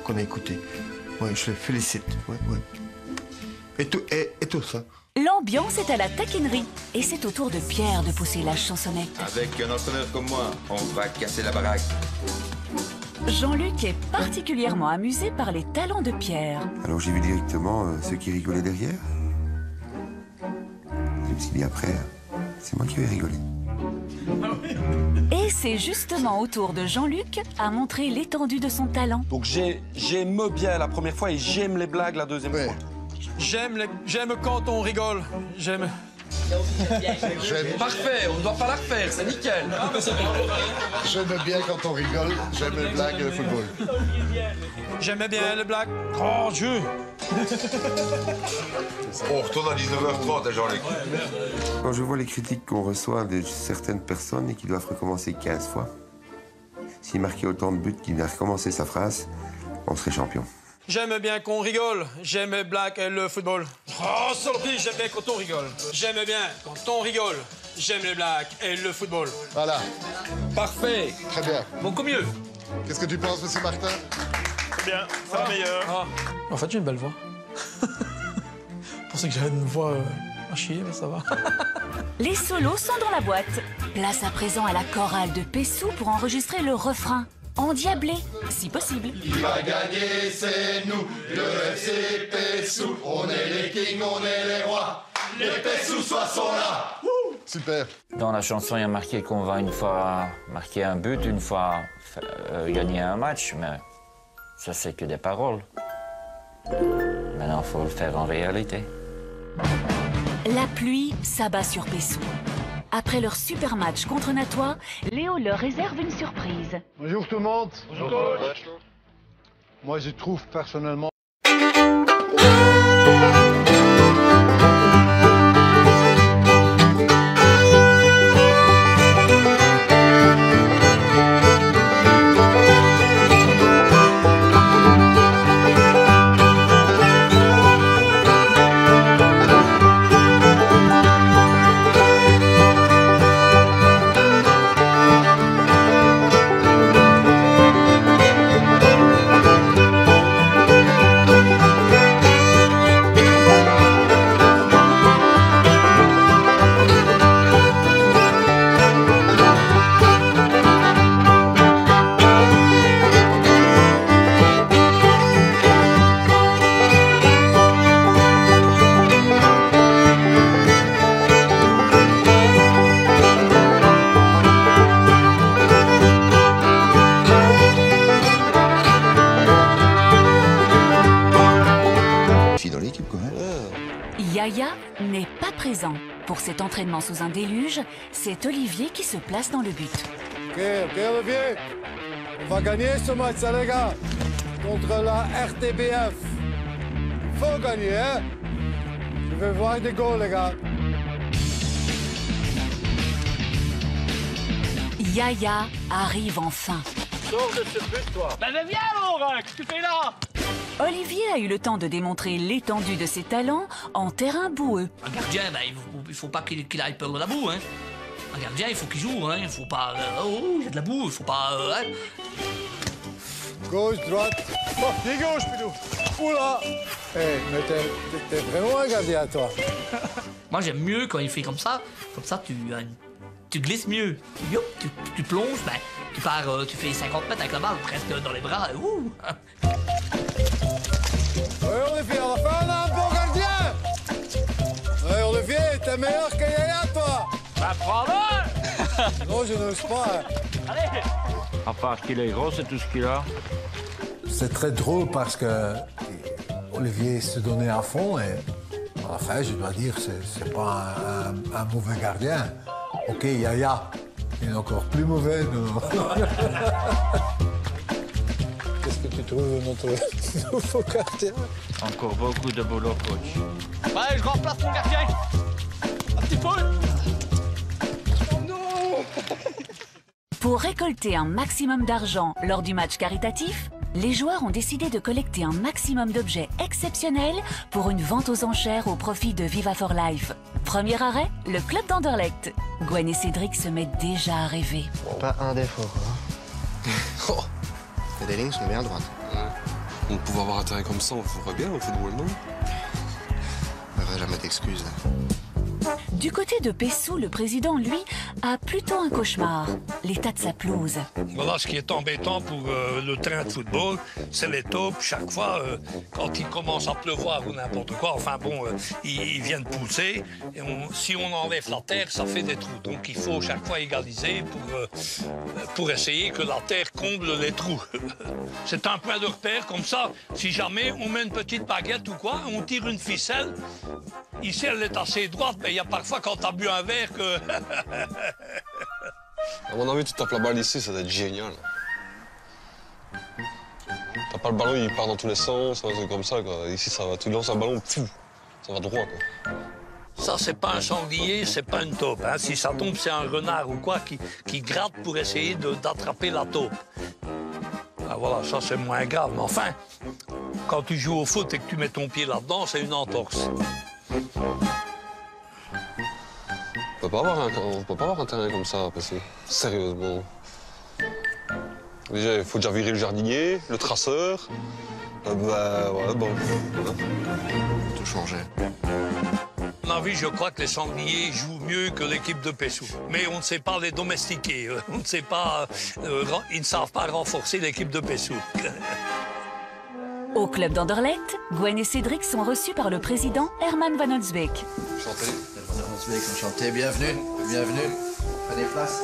qu'on a écoutées. Ouais, je les félicite. Ouais. Et tout ça. L'ambiance est à la taquinerie et c'est au tour de Pierre de pousser la chansonnette. Avec un entraîneur comme moi, on va casser la baraque. Jean-Luc est particulièrement amusé par les talents de Pierre. Alors j'ai vu directement ceux qui rigolaient derrière. Je me suis dit après, c'est moi qui vais rigoler. Et c'est justement au tour de Jean-Luc à montrer l'étendue de son talent. Donc j'aime bien la première fois et j'aime les blagues la deuxième fois. J'aime quand on rigole. J'aime. Parfait, on ne doit pas la refaire, c'est nickel. J'aime bien quand on rigole, j'aime les blagues et le football. J'aimais bien les blagues. Oh Dieu. On retourne à 19h30 à Jean-Luc. Quand je vois les critiques qu'on reçoit de certaines personnes et qui doivent recommencer 15 fois, s'il marquait autant de buts qu'il a recommencé sa phrase, on serait champion. J'aime bien qu'on rigole, j'aime les blagues et le football. Oh, sorti, j'aime bien quand on rigole. J'aime bien quand on rigole, j'aime les blagues et le football. Voilà. Parfait. Très bien. Beaucoup mieux. Qu'est-ce que tu penses, monsieur Martin? Très bien, c'est la meilleure. En fait, j'ai une belle voix. Je pensais que j'avais une voix à chier, mais ça va. Les solos sont dans la boîte. Place à présent à la chorale de Pessou pour enregistrer le refrain. Endiablé, si possible. Qui va gagner, c'est nous, le FC Pessou. On est les kings, on est les rois. Les Pessousois sont là. Super. Dans la chanson, il y a marqué qu'on va une fois marquer un but, une fois gagner un match, mais ça, c'est que des paroles. Maintenant, il faut le faire en réalité. La pluie s'abat sur Pessou. Après leur super match contre Natois, Léo leur réserve une surprise. Bonjour tout le monde. Bonjour coach. Moi, je trouve personnellement... Yaya n'est pas présent. Pour cet entraînement sous un déluge, c'est Olivier qui se place dans le but. Ok, Olivier. On va gagner ce match, hein, les gars. Contre la RTBF. Faut gagner, hein. Je veux voir des goals, les gars. Yaya arrive enfin. Sors de ce but, toi. Ben viens, Laurent, qu'est-ce que tu fais là? Olivier a eu le temps de démontrer l'étendue de ses talents en terrain boueux. Un gardien, ben, il faut pas qu'il aille peur de la boue. Hein. Un gardien, il faut qu'il joue. Hein. Il faut pas... il y a de la boue, il faut pas... Gauche, droite. Oh, pied gauche, Pidou. Oula. Hey, mais t'es vraiment un gardien, toi. Moi, j'aime mieux quand il fait comme ça. Comme ça, tu glisses mieux. Tu plonges, ben, tu pars, tu fais 50 mètres avec la balle presque dans les bras. Ouh. Ouais, Olivier, enfin, on a un bon gardien. Ouais, Olivier, t'es meilleur que Yaya, toi. Bah, prends-le. Non, je n'ose pas. Allez. À part qu'il est gros, c'est tout ce qu'il a. C'est très drôle parce que Olivier se donnait à fond et enfin, je dois dire, c'est pas un mauvais gardien. Ok, Yaya, il est encore plus mauvais. Qu'est-ce que tu trouves de notre nouveau gardien? Encore beaucoup de boulot, coach. Allez, je remplace mon gardien. Un petit peu. Oh non. Pour récolter un maximum d'argent lors du match caritatif, les joueurs ont décidé de collecter un maximum d'objets exceptionnels pour une vente aux enchères au profit de Viva for Life. Premier arrêt, le club d'Anderlecht. Gwen et Cédric se mettent déjà à rêver. Pas un défaut, quoi. Oh. T'as des lignes, sont bien à droite. On pouvait avoir un terrain comme ça, on ferait bien au football, non? trouverai jamais d'excuses. Du côté de Pessou, le président, lui, a plutôt un cauchemar, l'état de sa pelouse. Voilà ce qui est embêtant pour le terrain de football, c'est les taupes. Chaque fois, quand il commence à pleuvoir ou n'importe quoi, enfin bon, ils viennent pousser. Et si on enlève la terre, ça fait des trous. Donc il faut chaque fois égaliser pour essayer que la terre comble les trous. C'est un point de repère, comme ça, si jamais on met une petite baguette ou quoi, on tire une ficelle. Ici, elle est assez droite, mais il y a parfois quand t'as bu un verre que... À mon avis, tu tapes la balle ici, ça doit être génial. T'as pas le ballon, il part dans tous les sens, c'est comme ça, quoi. Ici, ça va, tu lances un ballon, pfff, ça va droit, quoi. Ça, c'est pas un sanglier, c'est pas une taupe. Hein. Si ça tombe, c'est un renard ou quoi qui gratte pour essayer d'attraper la taupe. Ah, voilà, ça, c'est moins grave. Mais enfin, quand tu joues au foot et que tu mets ton pied là-dedans, c'est une entorse. On peut pas avoir un terrain comme ça, parce que, sérieusement. Déjà, il faut déjà virer le jardinier, le traceur. Bah, ouais, bon. Tout changer. À mon avis, je crois que les sangliers jouent mieux que l'équipe de Pessou. Mais on ne sait pas les domestiquer. On ne sait pas, ils ne savent pas renforcer l'équipe de Pessou. Au club d'Anderlecht, Gwen et Cédric sont reçus par le président Herman Van Holzbeek. Enchanté. Van Holzbeek, enchanté. Bienvenue. Bienvenue. Prenez place.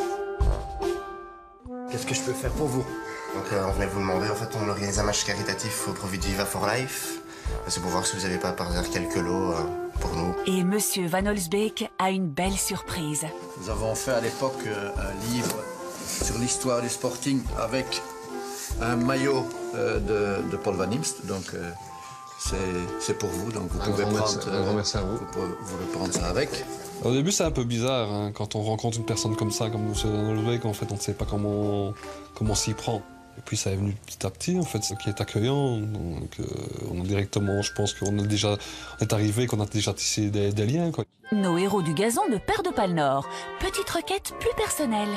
Qu'est-ce que je peux faire pour vous? Donc, on venait vous demander, en fait, on organise un match caritatif au profit de Viva for Life. C'est pour voir si vous n'avez pas par hasard quelques lots pour nous. Et Monsieur Van Holzbeek a une belle surprise. Nous avons fait à l'époque un livre sur l'histoire du Sporting avec un maillot de Paul Van Imst. Donc, c'est pour vous. Donc, vous pouvez prendre. Un grand merci à vous. Vous pouvez prendre ça avec. Au début, c'est un peu bizarre, hein, quand on rencontre une personne comme ça, comme M. Van Holzbeek, en fait, on ne sait pas comment s'y prend. Et puis ça est venu petit à petit, en fait, ce qui est accueillant. Donc, on a directement, je pense qu'on est arrivé, qu'on a déjà tissé des liens, quoi. Nos héros du gazon ne perdent pas le nord. Petite requête plus personnelle.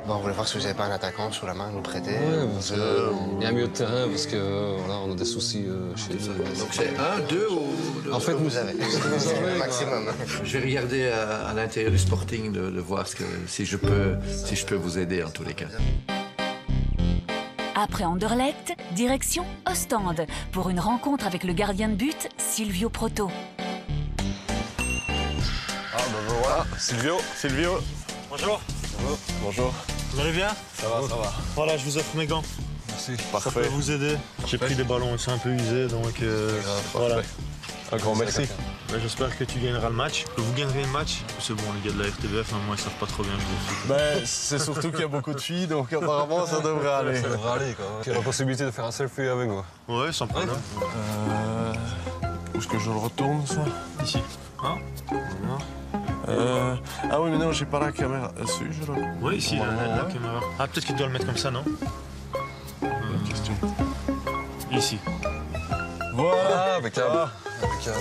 Bon, on voulait voir si vous n'avez pas un attaquant sous la main à nous prêter. Ouais, parce qu'il y a un milieu de terrain, parce que voilà, on a des soucis chez nous. Donc c'est un, deux ou... En fait, vous avez. Le maximum. Je vais regarder à l'intérieur du Sporting de voir si je peux vous aider en tous les cas. Après Anderlecht, direction Ostende pour une rencontre avec le gardien de but, Silvio Proto. Ah, ben voilà, Silvio. Bonjour. Bonjour. Vous allez bien? Ça va, ça va. Voilà, je vous offre mes gants. Merci. Ça peut vous aider. J'ai pris des ballons, ils sont un peu usés, donc voilà. Un grand merci. J'espère que tu gagneras le match, que vous gagnerez le match. C'est bon, les gars de la RTBF, moi, ils savent pas trop bien jouer au foot. Ben, c'est surtout qu'il y a beaucoup de filles, donc apparemment, ça devrait aller. Ça devrait aller, quoi. Il y a la possibilité de faire un selfie avec vous. Ouais, sans problème. Où est-ce que je le retourne, ça? Ici. Hein? Ah oui, mais non, j'ai pas la caméra. Suis-je là? Oui, ici, la caméra. Ah, peut-être qu'il doit le mettre comme ça, non? Question. Ici. Voilà, impeccable. Impeccable.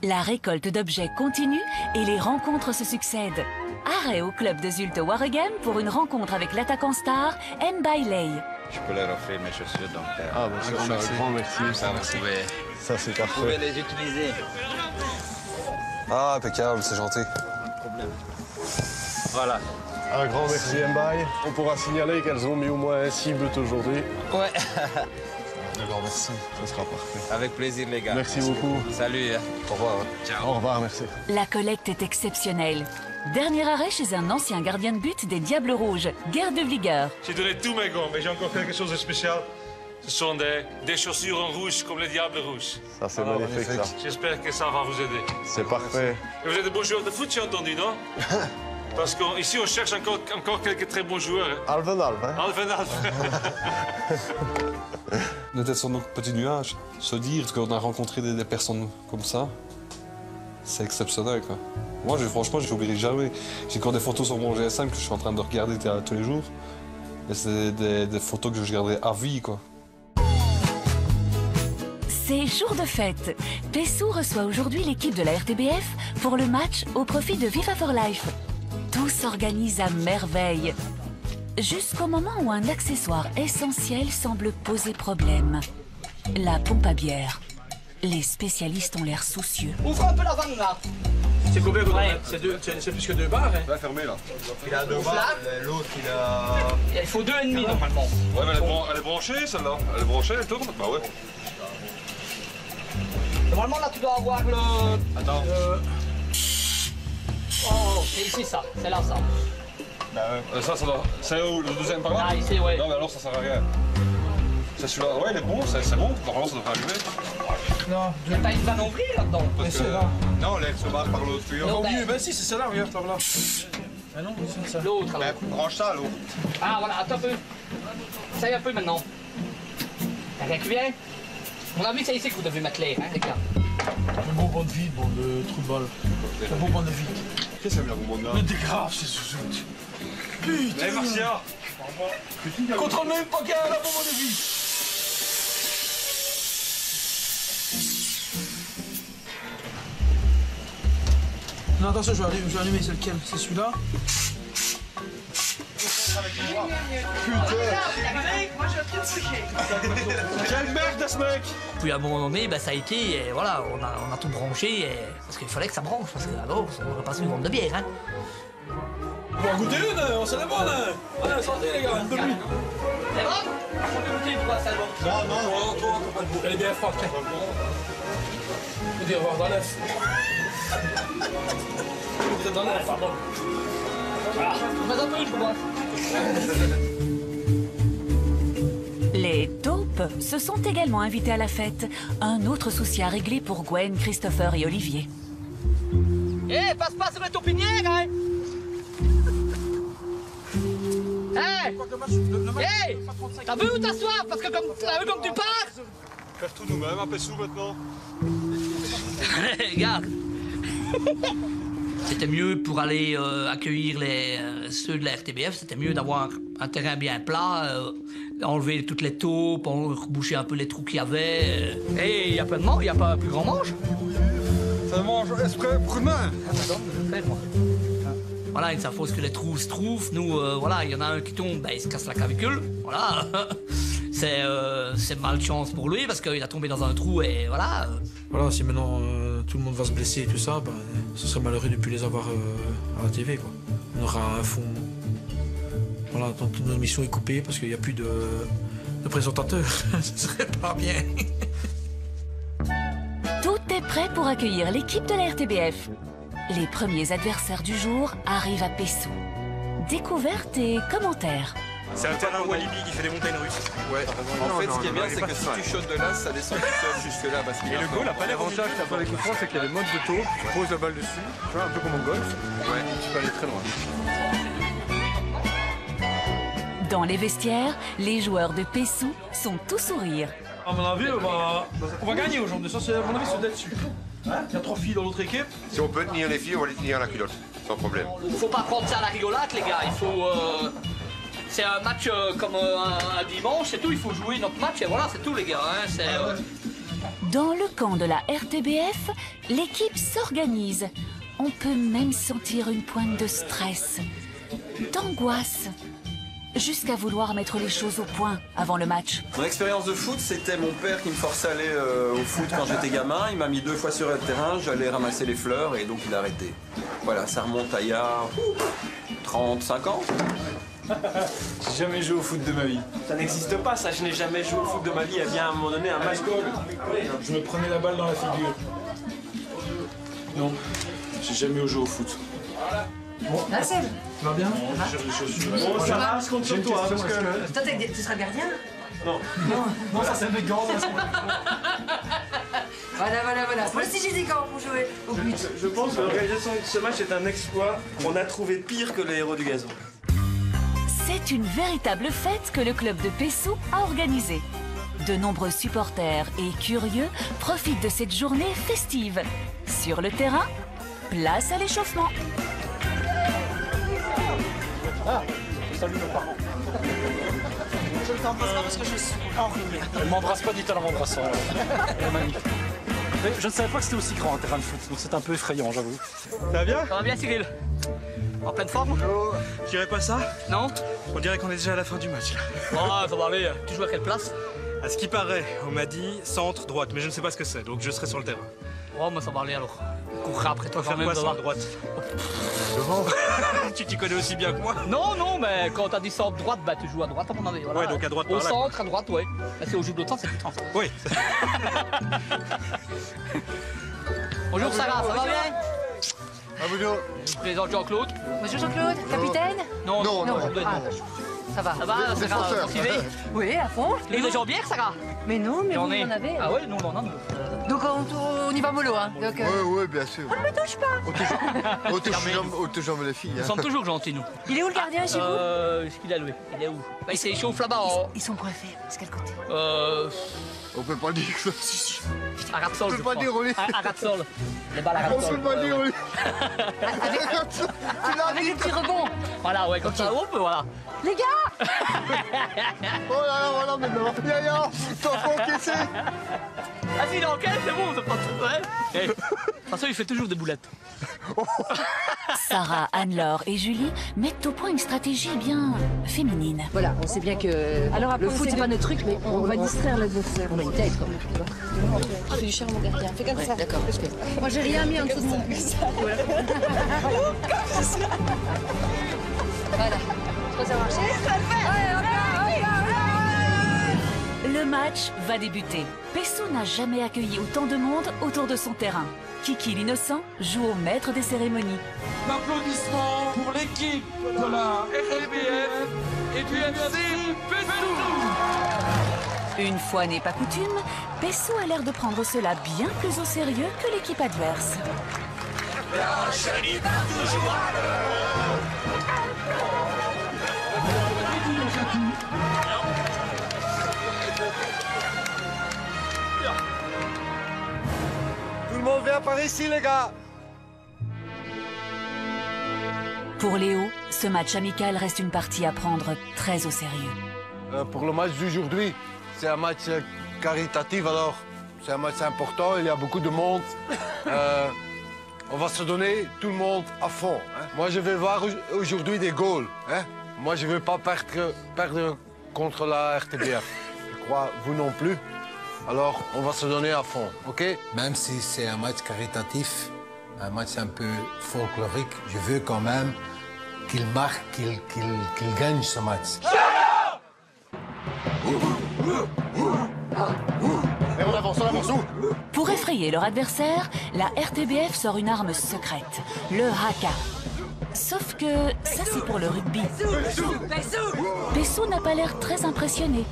La récolte d'objets continue et les rencontres se succèdent. Arrêt au club de Zulte Waregem pour une rencontre avec l'attaquant star Mbailey. Je peux leur offrir mes chaussures, donc... Ah, bah, un grand merci. Ça, c'est parfait. Vous pouvez les utiliser. Ah, impeccable, c'est gentil. Pas de problème. Voilà. Un grand merci, Mbaye. On pourra signaler qu'elles ont mis au moins 6 buts aujourd'hui. Ouais. Un grand merci, ça sera parfait. Avec plaisir, les gars. Merci beaucoup. Salut. Au revoir. Ciao. Au revoir, merci. La collecte est exceptionnelle. Dernier arrêt chez un ancien gardien de but des Diables Rouges, Gerd de Vlieger. J'ai donné tous mes gants, mais j'ai encore quelque chose de spécial. Ce sont des chaussures en rouge, comme les Diables Rouges. Ça, c'est magnifique, ça. J'espère que ça va vous aider. C'est parfait. Et vous êtes de bons joueurs de foot, j'ai entendu, non? Parce qu'ici, on cherche encore quelques très bons joueurs. Alven, hein? Alven. On était sur notre petit nuage. Se dire qu'on a rencontré des personnes comme ça, c'est exceptionnel, quoi. Moi, franchement, je n'oublierai jamais. J'ai encore des photos sur mon GSM que je suis en train de regarder tous les jours. Et c'est des photos que je garderai à vie, quoi. C'est jour de fête. Pessou reçoit aujourd'hui l'équipe de la RTBF pour le match au profit de Viva for Life. Tout s'organise à merveille. Jusqu'au moment où un accessoire essentiel semble poser problème. la pompe à bière. Les spécialistes ont l'air soucieux. Ouvre un peu la vanne là. C'est combien c'est plus que 2 bars, hein? Ouais, fermé là. Il a 2 bars, l'autre il a... Il faut 2,5 normalement. Ouais, mais elle est branchée celle-là. Elle est branchée, elle tourne. Bah ouais. Normalement là tu dois avoir le... Attends. Oh, c'est ici ça, c'est là ça. Bah ouais. Ça doit... C'est où, le deuxième par là? Ah ici, ouais. Non mais alors ça sert à rien. C'est celui-là, ouais il est bon, c'est bon. Normalement ça devrait allumer. Non. Il n'y a pas une vanne ouvrie là-dedans. C'est là. Non, elle se barre par l'autre tuyau. Au mieux, ben si, c'est celle-là, regarde, là. Ah non, c'est ça. L'autre alors. Branche ça l'autre. Ah voilà, attends un peu. Ça y est un peu maintenant. Y'a rien qui vient? On a vu c'est ici que vous devez mettre l'air, hein les gars. Un bon bon de vide, bon, de trou de balle. Un bon bon de vide. Qu'est-ce que c'est la bonbonne là? Mais t'es grave, c'est sous. Putain! Allez Marcia! Contrôle même pas qu'il y a la bonbonne de vide! Non, attention, je vais allumer, c'est lequel? C'est celui-là? Quelle merde ce mec! Puis à un moment donné, ben, ça a été, et voilà, on a tout branché, parce qu'il fallait que ça branche, parce que alors, on aurait pas su vendre de bière. Hein. On va goûter une, on s'en est bon, hein. Allez, santé les gars, une bonne nuit. C'est bon? On peut goûter une fois, ça va. Non, toi, pas de bouffe. Elle est bien froide, tiens. Je veux dire, voir dans l'œuf. Vous êtes dans l'œuf, pardon. Voilà, fais un peu, je vois. Les taupes se sont également invités à la fête. Un autre souci à régler pour Gwen, Christopher et Olivier. Eh, passe pas sur les taupinières, hein! Hey! Hey! T'as vu où t'as soif? Parce que t'as vu comme tu pars? Faire tout nous-mêmes, un Pessou maintenant. Regarde. C'était mieux pour aller accueillir ceux de la RTBF, c'était mieux d'avoir un terrain bien plat, enlever toutes les taupes, reboucher un peu les trous qu'il y avait. Et il y a plein de manches, il n'y a pas un plus grand manche. Ça mange exprès pour demain. Voilà, il s'affose que les trous se trouvent. Nous, voilà, il y en a un qui tombe, ben, il se casse la clavicule. Voilà. C'est malchance pour lui parce qu'il a tombé dans un trou et voilà. Voilà, si maintenant tout le monde va se blesser et tout ça, bah, ce serait malheureux de ne plus les avoir à la TV, quoi. On aura un fond. Voilà, toute notre mission est coupée parce qu'il n'y a plus de présentateurs. Ce serait pas bien. Tout est prêt pour accueillir l'équipe de la RTBF. Les premiers adversaires du jour arrivent à Pessou. Découvertes et commentaires. C'est un terrain Walibi qui fait des montagnes russes. Ouais. En fait, ce qui est bien, c'est que si tu shootes de là, ça descend tout seul jusque là. Parce qu'il et le goal a pas l'avantage que t'as pas les coups francs, c'est qu'il y a le mode de taupe, tu poses la balle dessus, tu vois, un peu comme au golf. Ouais. Tu peux aller très loin. Dans les vestiaires, les joueurs de Pessou sont tout sourire. À mon avis, on va gagner aujourd'hui. Ça, à mon avis, c'est d'être sûr. Hein? Il y a 3 filles dans l'autre équipe. Si on peut tenir les filles, on va les tenir à la culotte, sans problème. Faut pas prendre ça à la rigolade, les gars. Il faut. C'est un match comme un dimanche, c'est tout. Il faut jouer notre match et voilà, c'est tout, les gars. Hein, Dans le camp de la RTBF, l'équipe s'organise. On peut même sentir une pointe de stress, d'angoisse, jusqu'à vouloir mettre les choses au point avant le match. Mon expérience de foot, c'était mon père qui me forçait à aller au foot quand j'étais gamin. Il m'a mis 2 fois sur le terrain, j'allais ramasser les fleurs et donc il a arrêté. Voilà, ça remonte à il y a 35 ans. J'ai jamais joué au foot de ma vie. Ça n'existe pas, ça. Je n'ai jamais joué au foot de ma vie. Il y a bien à un moment donné un match goal. Je me prenais la balle dans la figure. Non, j'ai jamais joué au foot. Bon, là, c'est. Tu vas bien? Bon, ça va, je compte sur toi. Parce que... Toi, tu seras gardien? Non. Non, ça c'est des gants. Voilà. Moi aussi, j'ai des gants pour jouer au but. Je pense que l'organisation de ce match est un exploit. On a trouvé pire que les héros du gazon. C'est une véritable fête que le club de Pessou a organisée. De nombreux supporters et curieux profitent de cette journée festive. Sur le terrain, place à l'échauffement. Ah, salut nos parents. Je ne t'embrasse pas parce que je suis enrhumé. Elle m'embrasse pas, dit-elle en m'embrassant. Elle est magnifique. Mais je ne savais pas que c'était aussi grand un terrain de foot, donc c'est un peu effrayant, j'avoue. Ça va bien? Ça va bien, Cyril? En pleine forme? Je dirais pas ça. Non? On dirait qu'on est déjà à la fin du match. Là. Oh, ça va aller. Tu joues à quelle place? À ce qui paraît, on m'a dit centre, droite, mais je ne sais pas ce que c'est, donc je serai sur le terrain. Oh, moi ça va aller alors. On courra après toi. Faire quoi centre, droite? Devant. Tu t'y connais aussi bien que moi? Non, non, mais quand t'as dit centre, droite, bah tu joues à droite à mon avis. Voilà. Ouais, donc à droite au par là. centre, à droite, ouais. Là, c'est au jeu de l'autre sens, c'est plus sens. Oui. Bonjour Sarah, ça va bien? Bonjour. Je présente Jean-Claude. Bonjour Jean-Claude, capitaine? Non, Non, non. Ça va. Ça va, Sarah, motivée? Oui, à fond. Tu veux des jambières, Sarah? Mais non, mais vous J'en ai. en avez. Ah ouais, non, non, non. Donc on y va mollo, hein. Donc, Oui, bien sûr. on ne me touche pas. On te jambe les filles. Nous sommes toujours gentils, nous. Il est où le gardien chez vous? Est-ce qu'il a loué? Il est où? Bah, il s'échauffe là-bas. Ils sont coiffés. C'est quel côté? On peut pas dire que ça. À Rapsol, On peut pas dire au lit. À Rapsol. Les balles à On Rapsol. peut pas dire au lit. Avec les petits rebonds. Voilà, ouais, comme ça, on peut, voilà. Les gars! Oh là là, voilà maintenant. Yaya, t'as pas encaissé. Ah si, il encaisse, c'est bon, c'est pas tout. Ouais. De toute façon, il fait toujours des boulettes. Sarah, Anne-Laure et Julie mettent au point une stratégie bien féminine. Voilà, on sait bien que Alors après, le foot, c'est pas notre truc, mais on va distraire l'adversaire. on a une tête quand même, tu vois. Fais du cher mon gardien. Fais comme ça. D'accord. Moi j'ai rien mis en dessous de mon cul. Voilà. Je crois que ça marche. Le match va débuter. Pessou n'a jamais accueilli autant de monde autour de son terrain. Kiki l'innocent joue au maître des cérémonies. L'applaudissement pour l'équipe de la RTBF et du FC Pessou. Une fois n'est pas coutume, Pessou a l'air de prendre cela bien plus au sérieux que l'équipe adverse. Tout le monde vient par ici, les gars. Pour Léo, ce match amical reste une partie à prendre très au sérieux. Pour le match d'aujourd'hui, c'est un match caritatif, alors c'est un match important, il y a beaucoup de monde. On va se donner tout le monde à fond. Hein. Moi, je vais voir aujourd'hui des goals. Hein. Moi, je ne veux pas perdre contre la RTBF. Je crois, vous non plus. Alors, on va se donner à fond, OK? Même si c'est un match caritatif, un match un peu folklorique, je veux quand même qu'il marque, qu'il gagne ce match. Et on avance, où? Pour effrayer leur adversaire, la RTBF sort une arme secrète, le haka. Sauf que ça, c'est pour le rugby. Pessou n'a pas l'air très impressionné.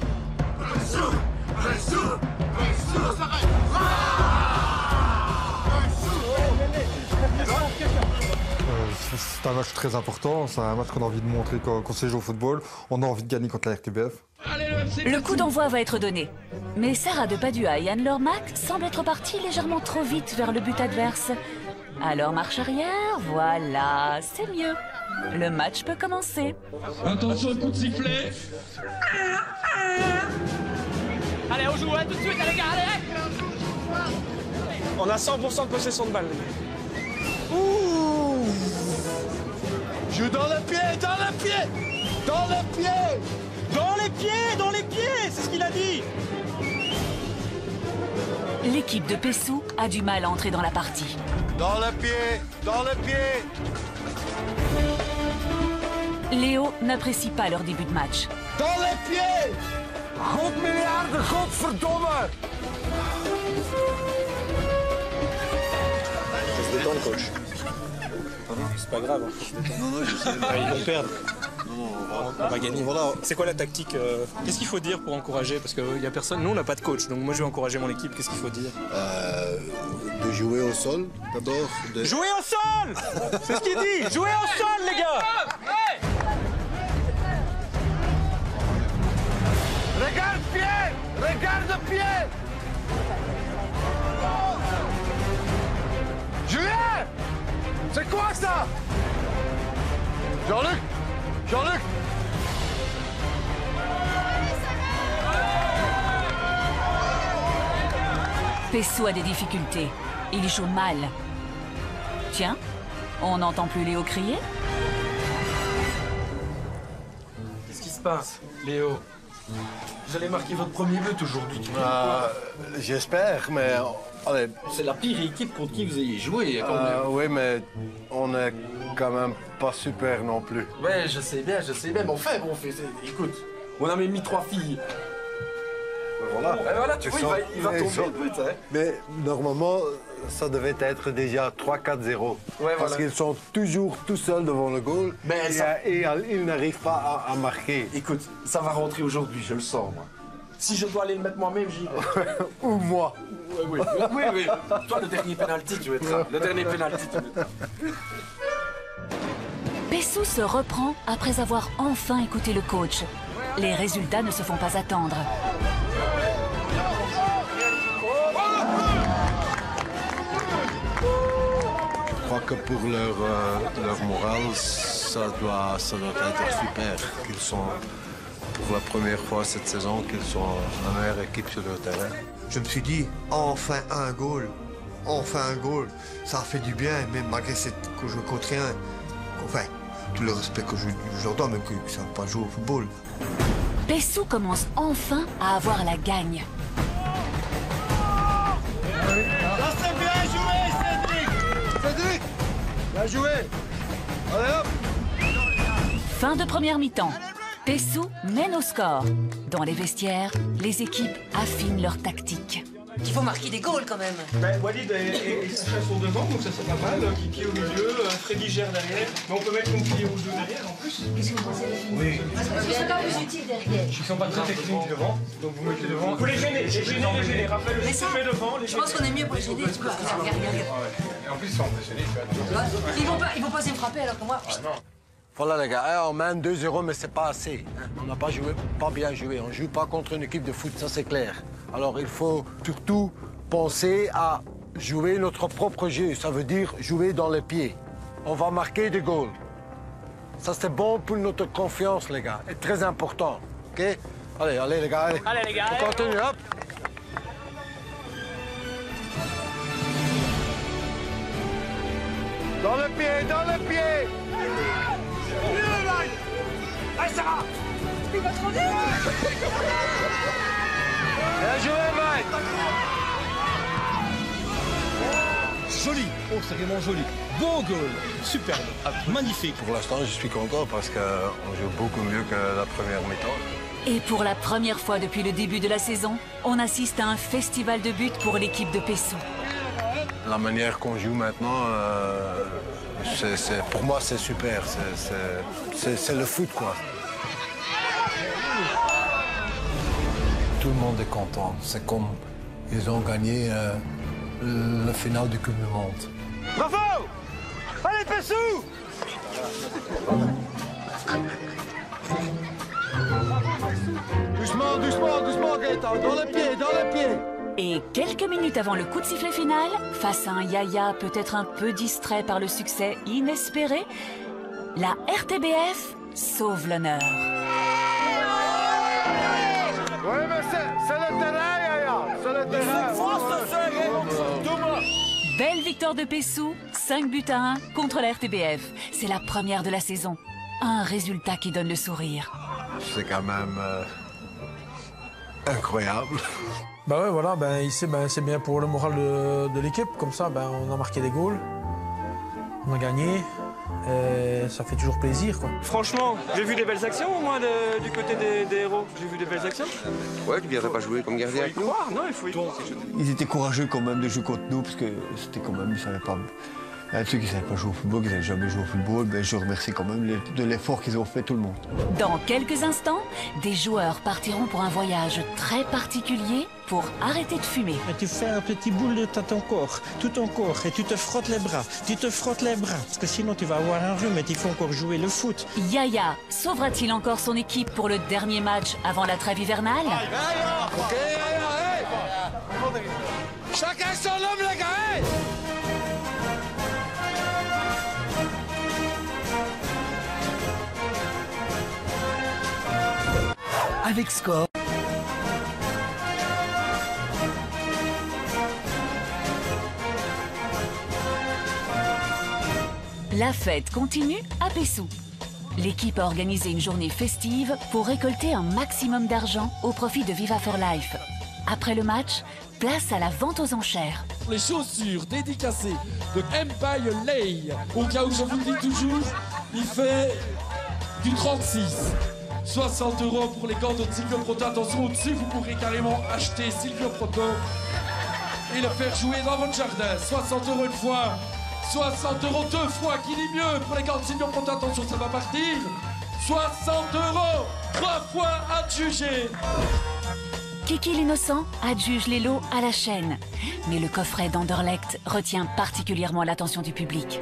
C'est un match très important, c'est un match qu'on a envie de montrer qu'on sait jouer au football. On a envie de gagner contre la RTBF. Le coup d'envoi va être donné. Mais Sarah de Padua et Anne-Laure Mac semblent être partis légèrement trop vite vers le but adverse. Alors marche arrière, voilà, c'est mieux. Le match peut commencer. Attention, le coup de sifflet. Allez, on joue, hein, tout de suite, les gars, allez. On a 100% de possession de balle. Ouh! Joue dans le pied, dans le pied! Dans le pied! Dans les pieds, dans les pieds, c'est ce qu'il a dit. L'équipe de Pessou a du mal à entrer dans la partie. Dans le pied, dans le pied! Léo n'apprécie pas leur début de match. Dans les pieds! God miljarden, godverdomme! Se détendre, coach. C'est pas grave. Non, non, je sais. Ils vont perdre. Non, on va gagner. Voilà. C'est quoi la tactique? Qu'est-ce qu'il faut dire pour encourager? Parce qu'il n'y a personne. Nous, on n'a pas de coach. Donc moi, je vais encourager mon équipe. Qu'est-ce qu'il faut dire? De jouer au sol, d'abord. Jouer au sol! C'est ce qu'il dit! Jouer au sol, les gars! Regarde pied! Regarde pied! Julien! C'est quoi ça? Jean-Luc! Jean-Luc! Pessou a des difficultés. Il joue mal. Tiens, on n'entend plus Léo crier? Qu'est-ce qui se passe? Léo, Vous allez marquer votre premier but aujourd'hui. J'espère, mais allez. C'est la pire équipe contre qui vous ayez joué. Oui, mais on est quand même pas super non plus. Ouais, je sais bien, mais enfin, écoute, on a même mis 3 filles. Voilà. Voilà, tu vois, il va tomber le but. Hein. Mais normalement, ça devait être déjà 3-4-0. Parce qu'ils sont toujours tout seuls devant le goal et ils n'arrivent pas à marquer. Écoute, ça va rentrer aujourd'hui, je le sens, moi. Si je dois aller le mettre moi-même, j'y vais. Ou moi. Oui. Toi, le dernier pénalty, tu mettras. Le dernier pénalty, tu mettras. Pessou se reprend après avoir enfin écouté le coach. Les résultats ne se font pas attendre. Je crois que pour leur morale, ça doit être super. Qu'ils sont, pour la première fois cette saison, qu'ils sont la meilleure équipe sur le terrain. Je me suis dit, enfin un goal. Enfin un goal. Ça a fait du bien, même malgré que je contre rien. Enfin, tout le respect que je leur donne, même qu'ils ne savent pas jouer au football. Pessou commence enfin à avoir la gagne. Ça c'est bien joué, Cédric! Cédric! Bien joué! Allez hop! Fin de première mi-temps. Pessou mène au score. Dans les vestiaires, les équipes affinent leur tactique. Il faut marquer des goals quand même. Walid et Sacha sont devant, donc ça c'est pas mal. Kiki au milieu, Freddy gère derrière. Mais on peut mettre Kiki au jeu derrière en plus. Qu'est-ce que vous pensez les filles? Oui. Parce que c'est pas plus utile derrière. Ils sont pas très techniques devant, donc vous mettez devant. Vous les gênez. Raphaël, Mais ça, mets devant. je pense qu'on est mieux pour les gêner. Regarde. Et en plus, ils sont impressionnés, tu vois. Ils vont pas se frapper alors que moi. Voilà les gars, on mène 2-0, mais c'est pas assez. On n'a pas bien joué. On joue pas contre une équipe de foot, ça c'est clair. Alors il faut surtout penser à jouer notre propre jeu. Ça veut dire jouer dans les pieds. On va marquer des goals. Ça c'est bon pour notre confiance les gars. Et très important. Ok? Allez les gars, allez. Allez les gars. On continue, hop. Dans le pied. Allez Sarah! Il va trop vite! Bien joué, Mike! Joli, oh c'est vraiment joli. Beau goal, superbe, magnifique. Pour l'instant, je suis content parce qu'on joue beaucoup mieux que la première mi-temps. Et pour la première fois depuis le début de la saison, on assiste à un festival de buts pour l'équipe de Pessou. La manière qu'on joue maintenant, pour moi, c'est super. C'est le foot, quoi. Tout le monde est content. C'est comme ils ont gagné le final du Coupe du Monde. Bravo! Allez, Pessou! Doucement, Gaëtan. Dans le pied. Et quelques minutes avant le coup de sifflet final, face à un Yaya peut-être un peu distrait par le succès inespéré, la RTBF sauve l'honneur. Oui, mais c'est le terrain, Yaya. C'est le terrain. Belle victoire de Pessou, 5-1 contre la RTBF. C'est la première de la saison. Un résultat qui donne le sourire. C'est quand même incroyable. Bah ouais, voilà, ici, c'est bien pour le moral de l'équipe. Comme ça, on a marqué des goals, on a gagné, et ça fait toujours plaisir, quoi. Franchement, j'ai vu des belles actions, moi, du côté des héros. J'ai vu des belles actions. Ouais, tu viendrais pas jouer comme gardien avec nous? Non, il faut y croire. Ils étaient courageux quand même de jouer contre nous, parce que c'était quand même, ils savaient pas... Ceux qui ne savaient pas jouer au football, qui n'avaient jamais joué au football, je remercie quand même de l'effort qu'ils ont fait, tout le monde. Dans quelques instants, des joueurs partiront pour un voyage très particulier pour arrêter de fumer. Et tu fais un petit boule de ton corps, tout ton corps, et tu te frottes les bras. Parce que sinon tu vas avoir un rhume et il faut encore jouer le foot. Yaya sauvera-t-il encore son équipe pour le dernier match avant la trêve hivernale? Ok, Yaya, chacun son homme, les gars, Avec score. La fête continue à Pessou. L'équipe a organisé une journée festive pour récolter un maximum d'argent au profit de Viva for Life. Après le match, place à la vente aux enchères. Les chaussures dédicacées de Empire Lay, au cas où je vous le dis toujours, il fait du 36. 60 € pour les gants de Silvio Proto. Attention, au-dessus, vous pourrez carrément acheter Silvio Proto et le faire jouer dans votre jardin. 60 € une fois, 60 € deux fois, qui dit mieux pour les gants de Silvio Proto. Attention, ça va partir. 60 € trois fois adjugé. Kiki l'innocent adjuge les lots à la chaîne. Mais le coffret d'Anderlecht retient particulièrement l'attention du public.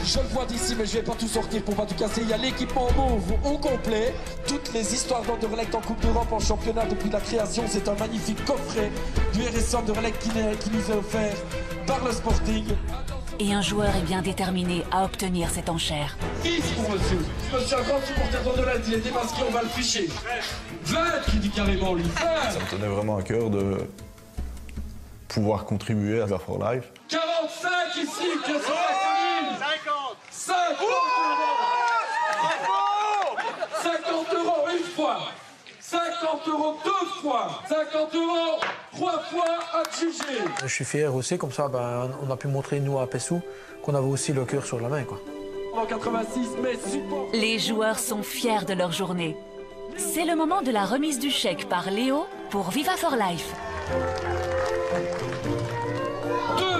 Je le vois d'ici, mais je vais pas tout sortir pour pas tout casser. Il y a l'équipement mauve au complet. Toutes les histoires d'Anderlecht en Coupe d'Europe, en championnat depuis la création. C'est un magnifique coffret du RSC Anderlecht qui nous est offert par le Sporting. Et un joueur est bien déterminé à obtenir cette enchère. 10 pour monsieur. Monsieur un grand supporter d'Anderlecht, il est démasqué, on va le ficher. 20 qui dit carrément lui. 20. Ça me tenait vraiment à cœur de pouvoir contribuer à Viva for Life. 45 ici, qui sont la 50 € une fois, 50 € deux fois, 50 € trois fois adjugé. Je suis fier aussi, comme ça on a pu montrer nous à Pessou qu'on avait aussi le cœur sur la main, quoi. En 86, mais support. Les joueurs sont fiers de leur journée. C'est le moment de la remise du chèque par Léo pour Viva for Life. 2025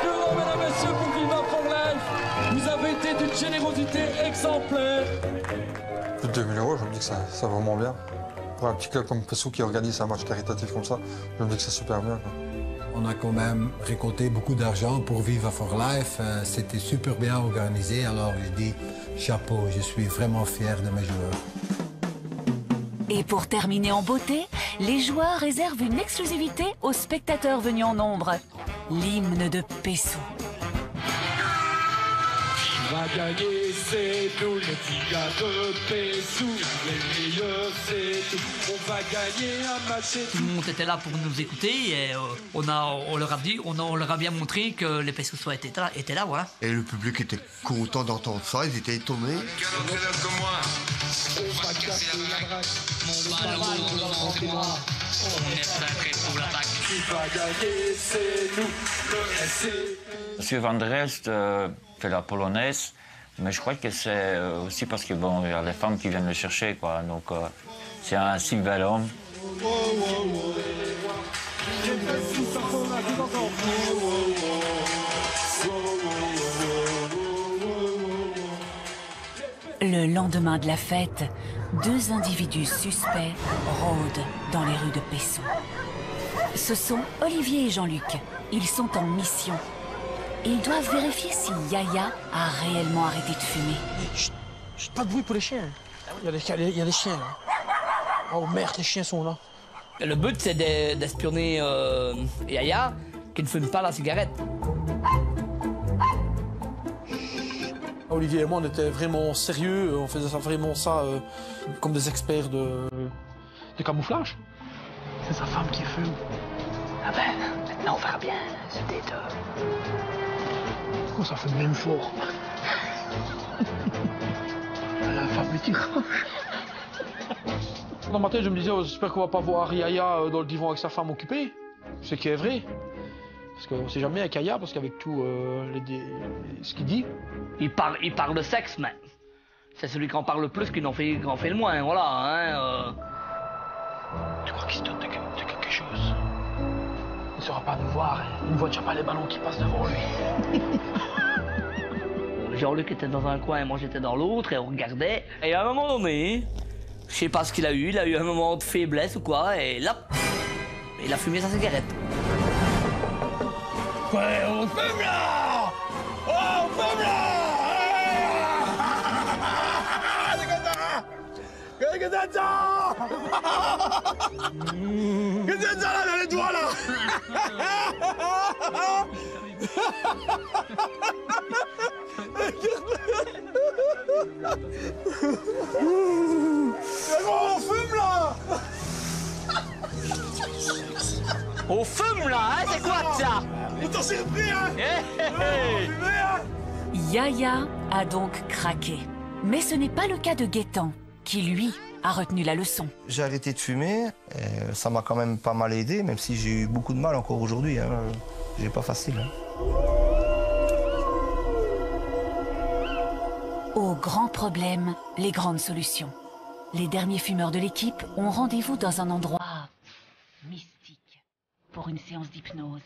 €, mesdames et messieurs, pour Viva for Life. Vous avez été d'une générosité exemplaire. Plus de 2000 €, je me dis que c'est vraiment bien. Pour un petit club comme Pessou qui organise un match caritatif comme ça, je me dis que c'est super bien, quoi. On a quand même récolté beaucoup d'argent pour Viva for Life. C'était super bien organisé, alors je dis chapeau, je suis vraiment fier de mes joueurs. Et pour terminer en beauté, les joueurs réservent une exclusivité aux spectateurs venus en nombre. L'hymne de Pessou. On va gagner, c'est nous, les petits gars de Pessou. Les meilleurs, c'est tout. On va gagner un match, c'est tout. Tout le monde était là pour nous écouter et on leur a dit, on leur a bien montré que les Pessosois étaient là, voilà. Et le public était content d'entendre ça, ils étaient étonnés. On va casser la braque, mon ballon dans l'entraînement. On est prêt pour l'attaque. Qui va gagner, c'est nous, le SC. Monsieur Van der Elst fait la polonaise, mais je crois que c'est aussi parce que bon, il y a les femmes qui viennent le chercher, quoi. Donc c'est un si bel homme. Le lendemain de la fête, deux individus suspects rôdent dans les rues de Pessou. Ce sont Olivier et Jean-Luc. Ils sont en mission. Ils doivent vérifier si Yaya a réellement arrêté de fumer. Chut, pas de bruit pour les chiens. Il y a des chiens, là. Oh merde, les chiens sont là. Le but, c'est d'espionner Yaya, qui ne fume pas la cigarette. Olivier et moi, on était vraiment sérieux. On faisait vraiment ça comme des experts de camouflage. C'est sa femme qui fume. Ah ben, maintenant on verra bien. C'était Oh, ça fait même fort. La femme est tire. Dans ma tête, je me disais, oh, j'espère qu'on va pas voir Yaya dans le divan avec sa femme occupée. Ce qui est vrai. Parce qu'on sait jamais avec Yaya, parce qu'avec tout ce qu'il dit. Il parle de sexe, mais c'est celui qui en parle le plus qui en fait le moins, voilà. Hein, Tu crois qu'il se donne de quelque chose? Il ne saura pas nous voir, il ne voit déjà pas les ballons qui passent devant lui. Jean-Luc était dans un coin et moi j'étais dans l'autre et on regardait. Et à un moment donné, je sais pas ce qu'il a eu un moment de faiblesse ou quoi, et là, il a fumé sa cigarette. Ouais, on fume là! Oh, on fume là! Qu'est-ce que c'est ça? Qu'est-ce que c'est ça là, les doigts là? On fume là! On fume là, hein? C'est quoi ça? On t'en surpris, hein? Yaya a donc craqué. Mais ce n'est pas le cas de Gaëtan, qui lui a retenu la leçon. J'ai arrêté de fumer, ça m'a quand même pas mal aidé, même si j'ai eu beaucoup de mal encore aujourd'hui. Hein. J'ai pas facile. Hein. Aux grands problèmes, les grandes solutions. Les derniers fumeurs de l'équipe ont rendez-vous dans un endroit mystique pour une séance d'hypnose.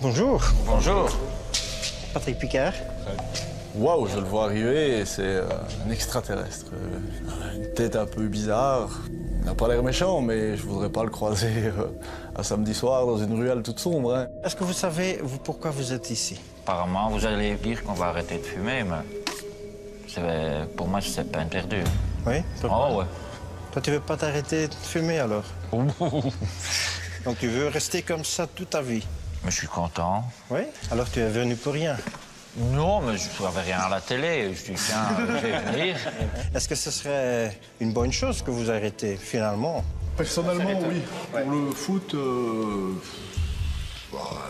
Bonjour. Bonjour. Patrick Picard. Waouh, je le vois arriver et c'est un extraterrestre. Une tête un peu bizarre. Il n'a pas l'air méchant, mais je voudrais pas le croiser un samedi soir dans une ruelle toute sombre. Hein. Est-ce que vous savez pourquoi vous êtes ici? Apparemment, vous allez dire qu'on va arrêter de fumer, mais pour moi, c'est pas interdit. Oui? Pourquoi? Oh, ouais. Toi, tu veux pas t'arrêter de fumer, alors? Donc, tu veux rester comme ça toute ta vie? Mais je suis content. Oui? Alors, tu es venu pour rien? Non, mais je n'avais rien à la télé. Je dis, tiens, je vais venir. Est-ce que ce serait une bonne chose que vous arrêtez, finalement? Personnellement, oui. Ouais. Pour le foot,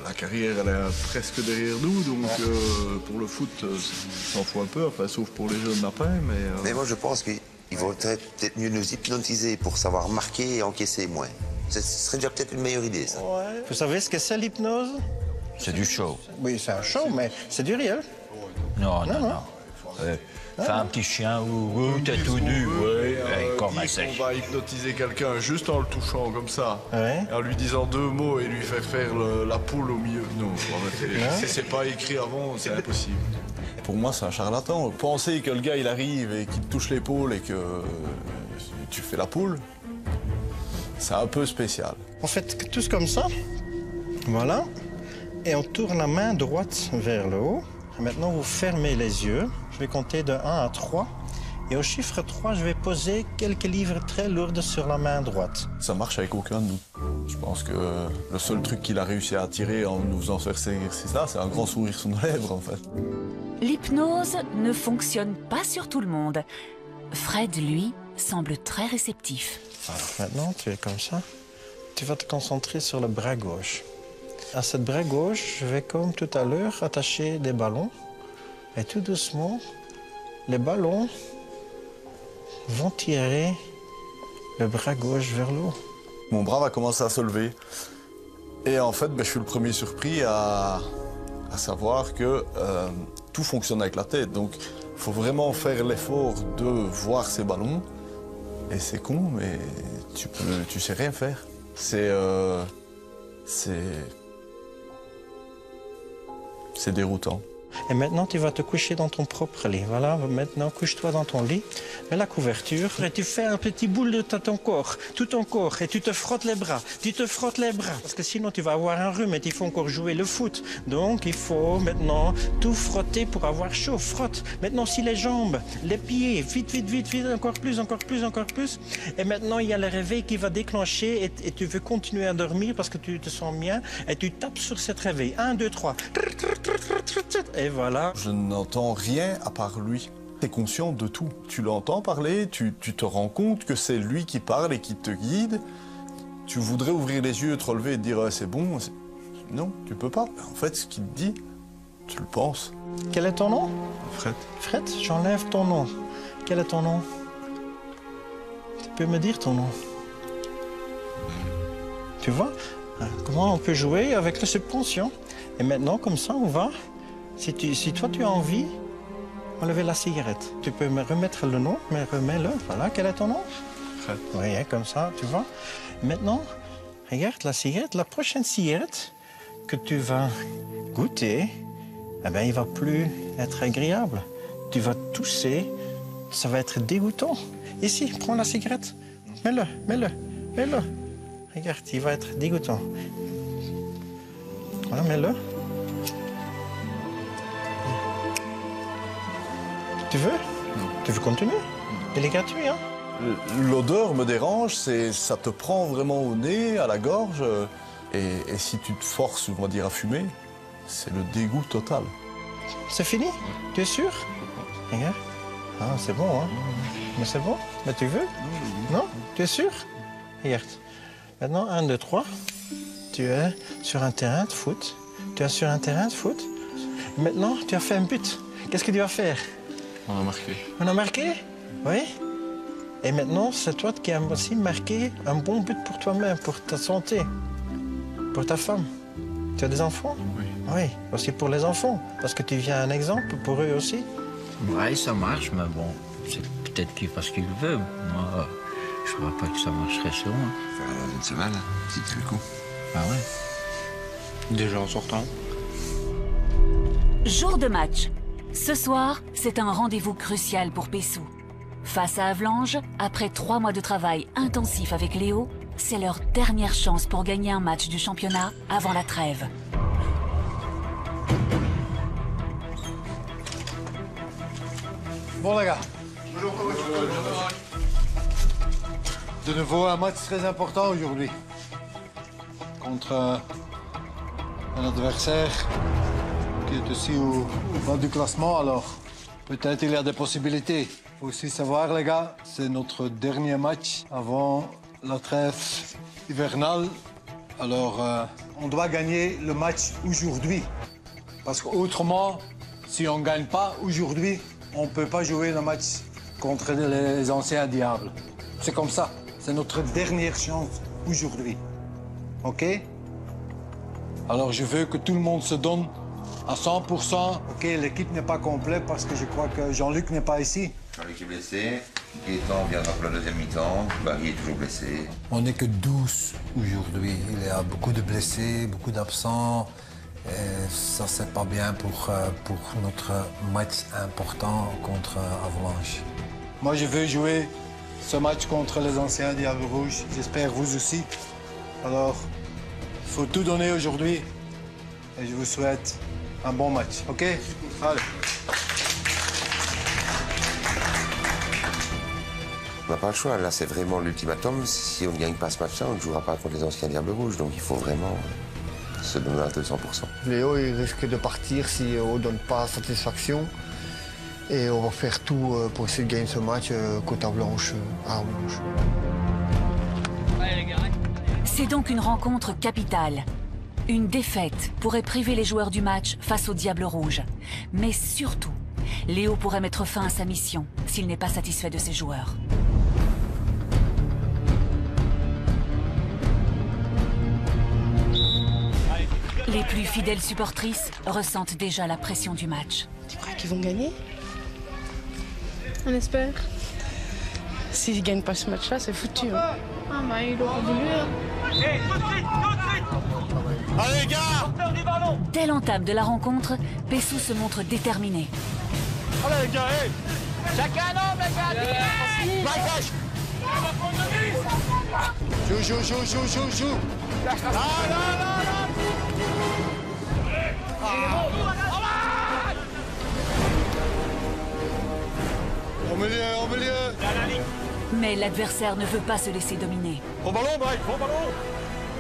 la carrière, elle est presque derrière nous. Donc, pour le foot, ça s'en fout un peu. Enfin, sauf pour les jeunes après. Mais moi, je pense qu'il vaut peut-être mieux nous hypnotiser pour savoir marquer et encaisser moins. Ce serait déjà peut-être une meilleure idée, ça. Ouais. Vous savez ce que c'est, l'hypnose? C'est du show. Oui, c'est un show, mais c'est du réel. Non. Fais un petit chien ou t'es tout nu, comme un sèche. On va hypnotiser quelqu'un juste en le touchant comme ça, ouais. En lui disant 2 mots et lui faire la poule au milieu. Non, si c'est pas écrit avant, c'est impossible. Pour moi, c'est un charlatan. Penser que le gars, il arrive et qu'il te touche l'épaule et que tu fais la poule, c'est un peu spécial. On fait tous comme ça, voilà, et on tourne la main droite vers le haut. Et maintenant, vous fermez les yeux. Je vais compter de 1 à 3. Et au chiffre 3, je vais poser quelques livres très lourds sur la main droite. Ça marche avec aucun de nous. Je pense que le seul truc qu'il a réussi à attirer en nous faisant faire ces exercices-là, c'est un grand sourire sur nos lèvres, en fait. L'hypnose ne fonctionne pas sur tout le monde. Fred, lui, semble très réceptif. Alors maintenant, tu es comme ça. Tu vas te concentrer sur le bras gauche. À ce bras gauche, je vais, comme tout à l'heure, attacher des ballons. Et tout doucement, les ballons vont tirer le bras gauche vers le haut. Mon bras va commencer à se lever. Et en fait, je suis le premier surpris à savoir que tout fonctionne avec la tête. Donc, il faut vraiment faire l'effort de voir ces ballons. Et c'est con, mais tu sais rien faire. C'est déroutant. Et maintenant, tu vas te coucher dans ton propre lit. Voilà, maintenant, couche-toi dans ton lit. Mets la couverture et tu fais un petit boule de ton corps, tout ton corps, et tu te frottes les bras. Tu te frottes les bras, parce que sinon, tu vas avoir un rhume et il faut encore jouer le foot. Donc, il faut maintenant tout frotter pour avoir chaud. Frotte. Maintenant, aussi les jambes, les pieds. Vite, vite, vite, vite. Encore plus, encore plus, encore plus. Et maintenant, il y a le réveil qui va déclencher et tu veux continuer à dormir parce que tu te sens bien. Et tu tapes sur cette réveil. 1, 2, 3. Et voilà. Je n'entends rien à part lui. Tu es conscient de tout. Tu l'entends parler, tu te rends compte que c'est lui qui parle et qui te guide. Tu voudrais ouvrir les yeux, te relever et te dire c'est bon. Non, tu peux pas. En fait, ce qu'il te dit, tu le penses. Quel est ton nom? Fred. Fred, j'enlève ton nom. Quel est ton nom? Tu peux me dire ton nom? Tu vois comment on peut jouer avec le subconscient? Et maintenant, comme ça, on va. Si toi, tu as envie, enlever la cigarette. Tu peux me remettre le nom, mais remets-le. Voilà, quel est ton nom? Fred. Oui, comme ça, tu vois. Maintenant, regarde la cigarette. La prochaine cigarette que tu vas goûter, eh bien, il ne va plus être agréable. Tu vas tousser Ça va être dégoûtant. Ici, prends la cigarette. Mets-le, mets-le, mets-le. Regarde, il va être dégoûtant. Voilà, mets-le. Tu veux? Tu veux continuer? Il est gratuit, hein? L'odeur me dérange, ça te prend vraiment au nez, à la gorge. Et si tu te forces, on va dire, à fumer, c'est le dégoût total. C'est fini? Tu es sûr? Regarde. Ah, c'est bon, hein? Mais c'est bon? Mais tu veux? Non? Tu es sûr? Regarde. Maintenant, 1, 2, 3. Tu es sur un terrain de foot. Tu es sur un terrain de foot. Maintenant, tu as fait un but. Qu'est-ce que tu vas faire? On a marqué. On a marqué? Oui. Et maintenant, c'est toi qui as aussi marqué un bon but pour toi-même, pour ta santé, pour ta femme. Tu as des enfants? Oui. Oui, aussi pour les enfants, parce que tu viens un exemple pour eux aussi. Oui, ça marche, mais bon, c'est peut-être qu'il parce qu'il veut. Moi, je ne crois pas que ça marcherait sur moi. Dans une semaine, si tu fais le coup. Ah ouais. Déjà en sortant. Jour de match. Ce soir, c'est un rendez-vous crucial pour Pessou. Face à Avlange, après 3 mois de travail intensif avec Léo, c'est leur dernière chance pour gagner un match du championnat avant la trêve. Bon les gars. De nouveau un match très important aujourd'hui. Contre un adversaire qui est aussi au bas du classement, alors peut-être il y a des possibilités. Il faut aussi savoir les gars, c'est notre dernier match avant la trêve hivernale. Alors on doit gagner le match aujourd'hui. Parce qu'autrement, si on ne gagne pas aujourd'hui, on ne peut pas jouer le match contre les anciens diables. C'est comme ça. C'est notre dernière chance aujourd'hui. OK? Alors je veux que tout le monde se donne à 100%. OK, l'équipe n'est pas complète parce que je crois que Jean-Luc n'est pas ici. Jean-Luc est blessé. Gaëtan viendra pour la deuxième mi-temps. Barry est toujours blessé. On n'est que 12 aujourd'hui. Il y a beaucoup de blessés, beaucoup d'absents. Et ça, c'est pas bien pour notre match important contre Avalanche. Moi, je veux jouer ce match contre les anciens Diables Rouges. J'espère vous aussi. Alors, il faut tout donner aujourd'hui. Et je vous souhaite un bon match. OK? Allez. On n'a pas le choix. Là, c'est vraiment l'ultimatum. Si on ne gagne pas ce match-là, on ne jouera pas contre les anciens Diables Rouges. Donc, il faut vraiment se donner à 200%. Léo, il risque de partir si on ne donne pas satisfaction. Et on va faire tout pour essayer de gagner ce match côte Avalanche à Avalanche. C'est donc une rencontre capitale. Une défaite pourrait priver les joueurs du match face au Diable Rouge. Mais surtout, Léo pourrait mettre fin à sa mission s'il n'est pas satisfait de ses joueurs. Les plus fidèles supportrices ressentent déjà la pression du match. Tu crois qu'ils vont gagner? On espère. S'ils ne gagnent pas ce match-là, c'est foutu. Hein. Ah, mais il aura voulu. Hey, tout de suite, tout de suite! Allez, les gars! Dès l'entame de la rencontre, Pessou se montre déterminé. Allez, les gars, hey! Chacun un homme, les gars! Marquage! Joue. Là! Au milieu. Mais l'adversaire ne veut pas se laisser dominer. Bon ballon, Mike, bon ballon!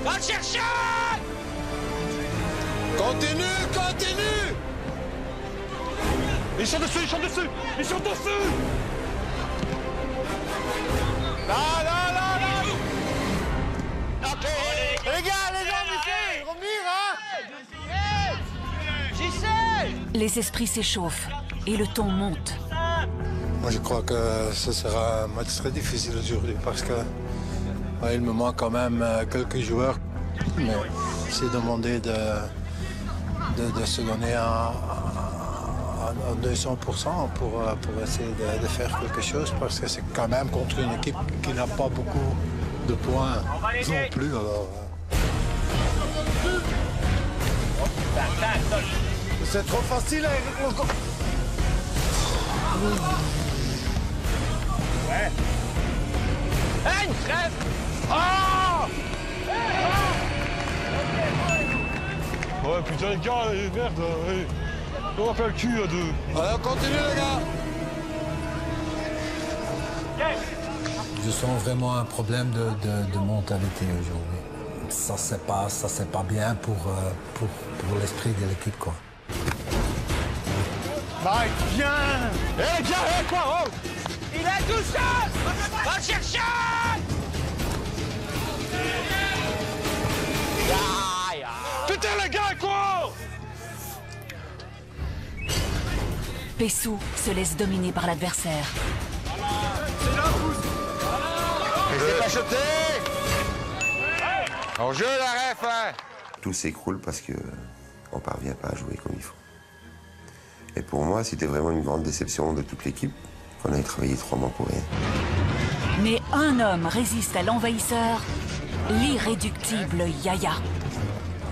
Va le chercher! Continue. Ils sont dessus! Là! Ok! Les gars, ici! Revenir, hein! J'y sais! Les esprits s'échauffent et le ton monte. Moi, je crois que ce sera un match très difficile aujourd'hui parce que il me manque quand même quelques joueurs. Mais c'est demandé de se donner à 200% pour essayer de faire quelque chose parce que c'est quand même contre une équipe qui n'a pas beaucoup de points non plus. Alors, C'est trop facile. Crève. Ah! Ouais, putain, les gars, merde, on va faire le cul à deux. Allez, on continue, les gars. Je sens vraiment un problème de mentalité aujourd'hui. Ça c'est pas bien pour l'esprit de l'équipe, quoi. Mike, viens! Eh, viens, eh, quoi, oh! Il est tout seul! Va le chercher! Putain, les gars, quoi! Pessou se laisse dominer par l'adversaire. C'est pas choté! En jeu, la ref, hein! Tout s'écroule parce que on parvient pas à jouer comme il faut. Et pour moi, c'était vraiment une grande déception de toute l'équipe qu'on ait travaillé 3 mois pour rien. Mais un homme résiste à l'envahisseur, l'irréductible Yaya.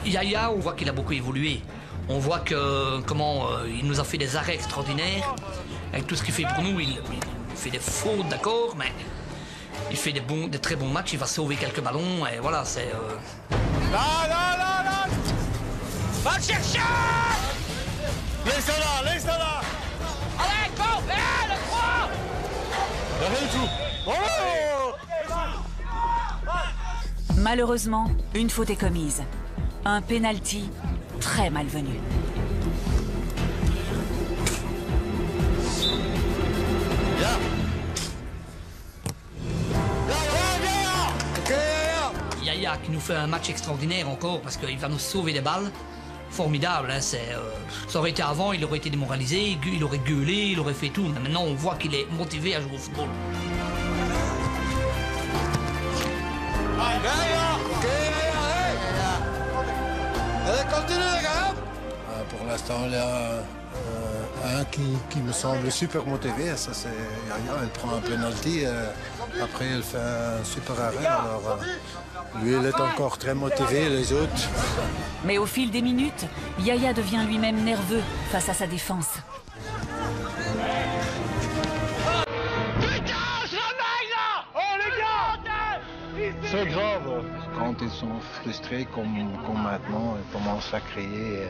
Yaya, on voit qu'il a beaucoup évolué. On voit que il nous a fait des arrêts extraordinaires. Avec tout ce qu'il fait pour nous, il fait des fautes, d'accord, mais il fait des très bons matchs. Il va sauver quelques ballons et voilà, c'est. Là! Va le chercher! Laisse-la là! Allez, go! Eh, le 3! Rien du tout. Oh! Malheureusement, une faute est commise. Un penalty très malvenu. Yaya qui nous fait un match extraordinaire encore parce qu'il va nous sauver des balles. Formidable, hein, ça aurait été avant, il aurait été démoralisé, il aurait gueulé, il aurait fait tout. Mais maintenant, on voit qu'il est motivé à jouer au football. Allez, continue, les gars! Pour l'instant, il y a un qui me semble super motivé. Ça, c'est Yaya. Elle prend un penalty. Après, elle fait un super arrêt. Alors, lui, il est encore très motivé, les autres. Mais au fil des minutes, Yaya devient lui-même nerveux face à sa défense. C'est grave. Quand ils sont frustrés, comme maintenant, ils commencent à crier.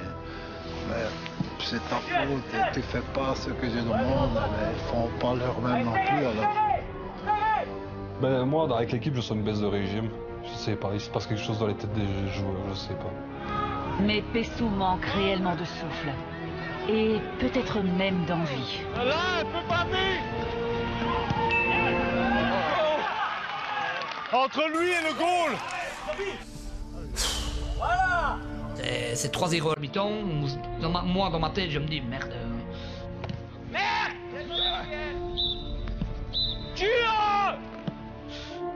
C'est ta faute, tu fais pas ce que je demande, mais ils font pas leur même non plus. Alors. Ben, moi, avec l'équipe, je sens une baisse de régime. Je sais pas, il se passe quelque chose dans les têtes des joueurs, je sais pas. Mais Pessou manque réellement de souffle. Et peut-être même d'envie. Là, elle peut pas vivre! Entre lui et le goal! Voilà! C'est 3-0 à mi-temps. Moi, dans ma tête, je me dis merde. Merde! Tue-le!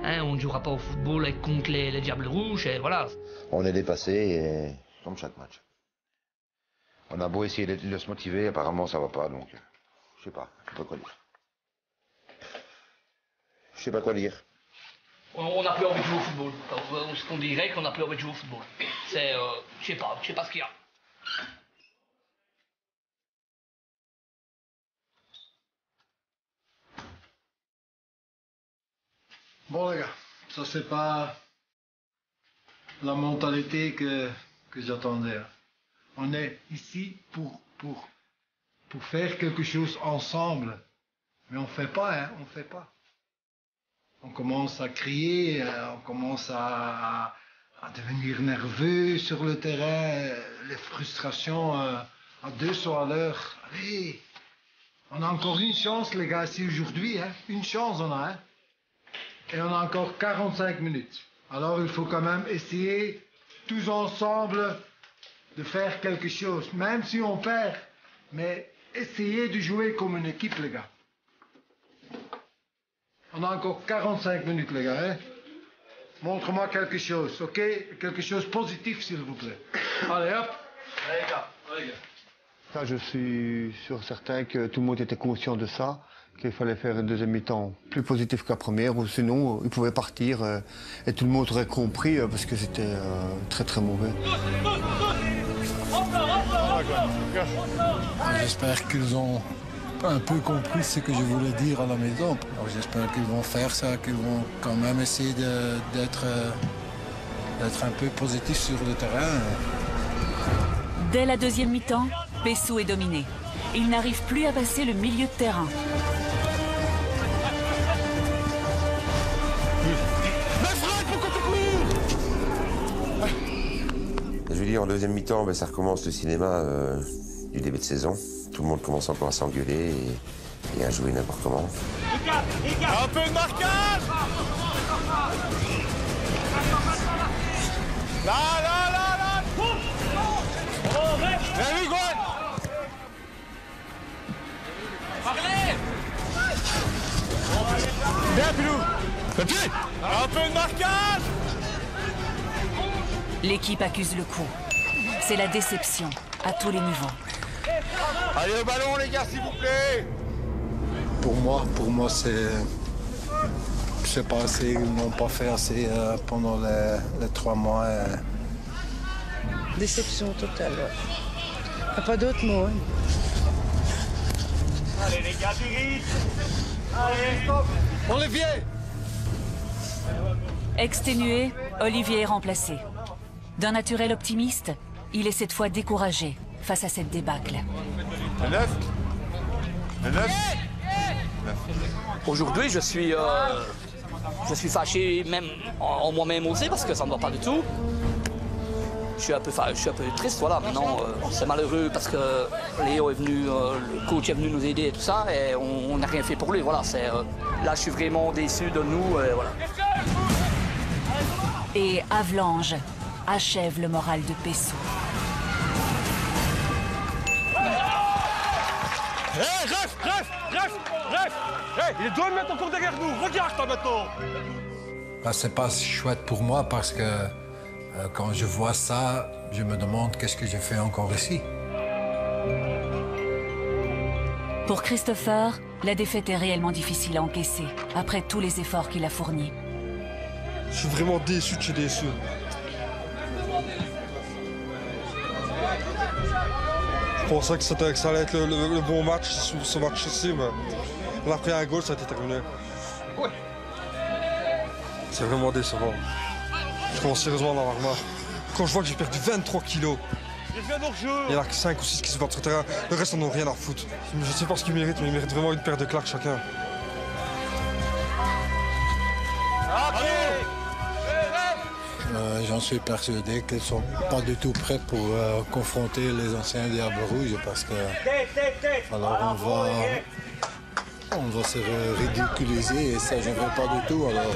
Hein, on ne jouera pas au football contre les Diables Rouges, et voilà. On est dépassé, comme chaque match. On a beau essayer de se motiver, apparemment ça va pas, donc je sais pas quoi dire. Je sais pas quoi dire. On n'a plus envie de jouer au football. Ce qu'on dirait qu'on n'a plus envie de jouer au football. C'est, je sais pas ce qu'il y a. Bon, les gars, ça c'est pas la mentalité que j'attendais. On est ici pour faire quelque chose ensemble. Mais on fait pas, hein, on fait pas. On commence à crier, on commence à devenir nerveux sur le terrain, les frustrations à 200 à l'heure. Allez, on a encore une chance, les gars, ici aujourd'hui, hein. Une chance on a, hein. Et on a encore 45 minutes. Alors il faut quand même essayer, tous ensemble, de faire quelque chose. Même si on perd, mais essayez de jouer comme une équipe, les gars. On a encore 45 minutes, les gars. Hein? Montre-moi quelque chose, ok? Quelque chose de positif, s'il vous plaît. Allez, hop. Allez, les gars. Ça, je suis sûr certain que tout le monde était conscient de ça, qu'il fallait faire une deuxième mi-temps plus positive que la première, ou sinon, ils pouvaient partir et tout le monde aurait compris parce que c'était très très mauvais. J'espère qu'ils ont un peu compris ce que je voulais dire à la maison. J'espère qu'ils vont faire ça, qu'ils vont quand même essayer d'être un peu positifs sur le terrain. Dès la deuxième mi-temps, Pessou est dominé. Il n'arrive plus à passer le milieu de terrain. Je veux dire, en deuxième mi-temps, ben, ça recommence le cinéma du début de saison. Tout le monde commence encore à s'engueuler et à jouer n'importe comment. Un peu de marquage. Là. Very good. Parlez. Bien, Pilou. Un peu de marquage. L'équipe accuse le coup. C'est la déception à tous les niveaux. Allez au ballon les gars s'il vous plaît. Pour moi c'est pas assez, ils n'ont pas fait assez pendant les 3 mois. Déception totale. Il n'y a pas d'autre mot. Hein. Allez les gars, du rythme. Allez, stop. Olivier. Exténué, Olivier est remplacé. D'un naturel optimiste, il est cette fois découragé face à cette débâcle. Le 9. Aujourd'hui, je suis fâché même en moi-même aussi parce que ça ne va pas du tout. Je suis un peu triste, voilà. Maintenant, c'est malheureux parce que Léo est venu, le coach est venu nous aider et tout ça, et on n'a rien fait pour lui. Voilà, là, je suis vraiment déçu de nous. Voilà. Et Avalanche achève le moral de Pessou. Hé, ref. Il est 2 mètres encore derrière nous. Regarde toi maintenant. C'est pas chouette pour moi parce que quand je vois ça, je me demande qu'est-ce que j'ai fait encore ici. Pour Christopher, la défaite est réellement difficile à encaisser après tous les efforts qu'il a fournis. Je suis vraiment déçu de chez déçu. Je pensais que ça allait être le bon match, ce match-ci, mais on a pris un goal, ça a été terminé. C'est vraiment décevant. Je commence sérieusement à en avoir marre. Quand je vois que j'ai perdu 23 kilos, il y en a que 5 ou 6 qui se battent sur le terrain, le reste n'en ont rien à foutre. Je ne sais pas ce qu'ils méritent, mais ils méritent vraiment une paire de claques chacun. J'en suis persuadé qu'ils ne sont pas du tout prêts pour confronter les anciens Diables Rouges parce que alors on va se ridiculiser et ça je ne veux pas du tout alors.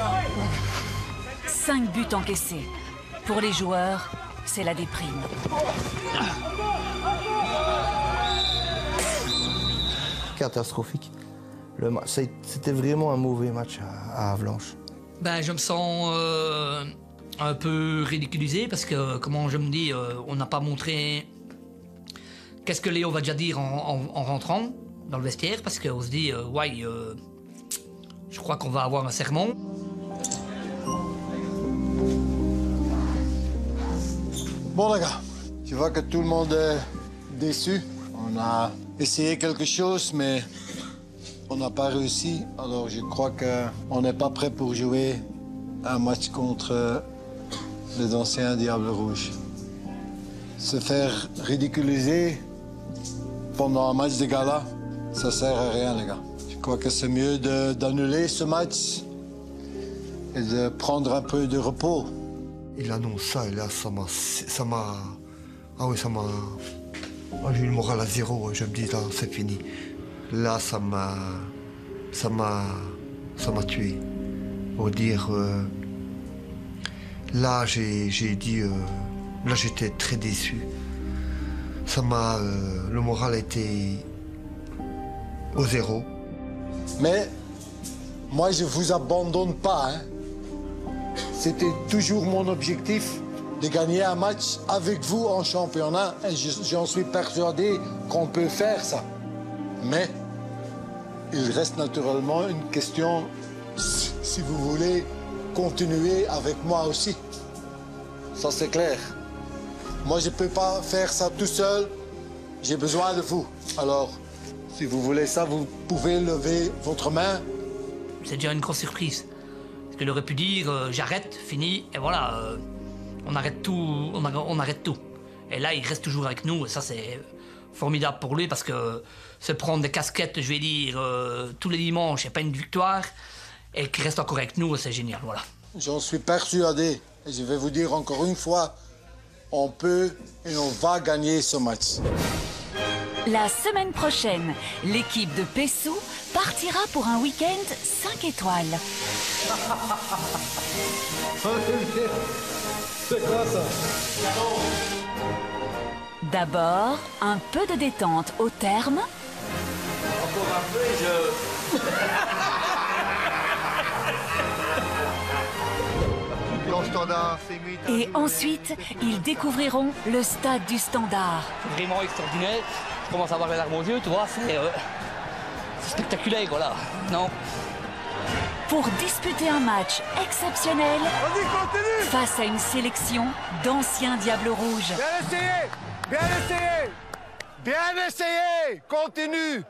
5 buts encaissés. Pour les joueurs, c'est la déprime. Catastrophique. C'était vraiment un mauvais match à Avalanche. Ben, je me sens un peu ridiculisé parce que, comment je me dis, on n'a pas montré qu'est-ce que Léo va déjà dire en rentrant dans le vestiaire parce qu'on se dit, je crois qu'on va avoir un sermon. Bon les gars, je vois que tout le monde est déçu. On a essayé quelque chose, mais on n'a pas réussi. Alors je crois qu'on n'est pas prêt pour jouer un match contre les anciens Diables Rouges. Se faire ridiculiser pendant un match de gala, ça sert à rien les gars. Je crois que c'est mieux d'annuler ce match et de prendre un peu de repos. Il annonce ça et là, ça m'a... Ah oui, ça m'a... Ah, j'ai eu le moral à 0, je me dis, là, c'est fini. Là, ça m'a tué. Pour dire... Là, j'ai dit... Là, j'étais très déçu. Ça m'a... Le moral était... au 0. Mais, moi, je vous abandonne pas, hein. C'était toujours mon objectif de gagner un match avec vous en championnat. Et j'en suis persuadé qu'on peut faire ça. Mais il reste naturellement une question, si vous voulez continuer avec moi aussi. Ça, c'est clair. Moi, je ne peux pas faire ça tout seul. J'ai besoin de vous. Alors, Si vous voulez ça, vous pouvez lever votre main. C'est déjà une grosse surprise. Parce qu'il aurait pu dire j'arrête, fini, et voilà, on arrête tout, on arrête tout. Et là, il reste toujours avec nous, et ça, c'est formidable pour lui, parce que se prendre des casquettes, je vais dire, tous les dimanches, et pas une victoire, et qu'il reste encore avec nous, c'est génial, voilà. J'en suis persuadé, et je vais vous dire encore une fois, on peut et on va gagner ce match. La semaine prochaine, l'équipe de Pessou partira pour un week-end 5 étoiles. C'est quoi ça? D'abord, un peu de détente au terme. Encore un peu et je... Et ensuite, ils découvriront le stade du Standard. C'est vraiment extraordinaire. Je commence à avoir les larmes aux yeux, tu vois, c'est spectaculaire, voilà. Non. Pour disputer un match exceptionnel face à une sélection d'anciens Diables Rouges. Bien essayé! Bien essayé! Bien essayé! Continue!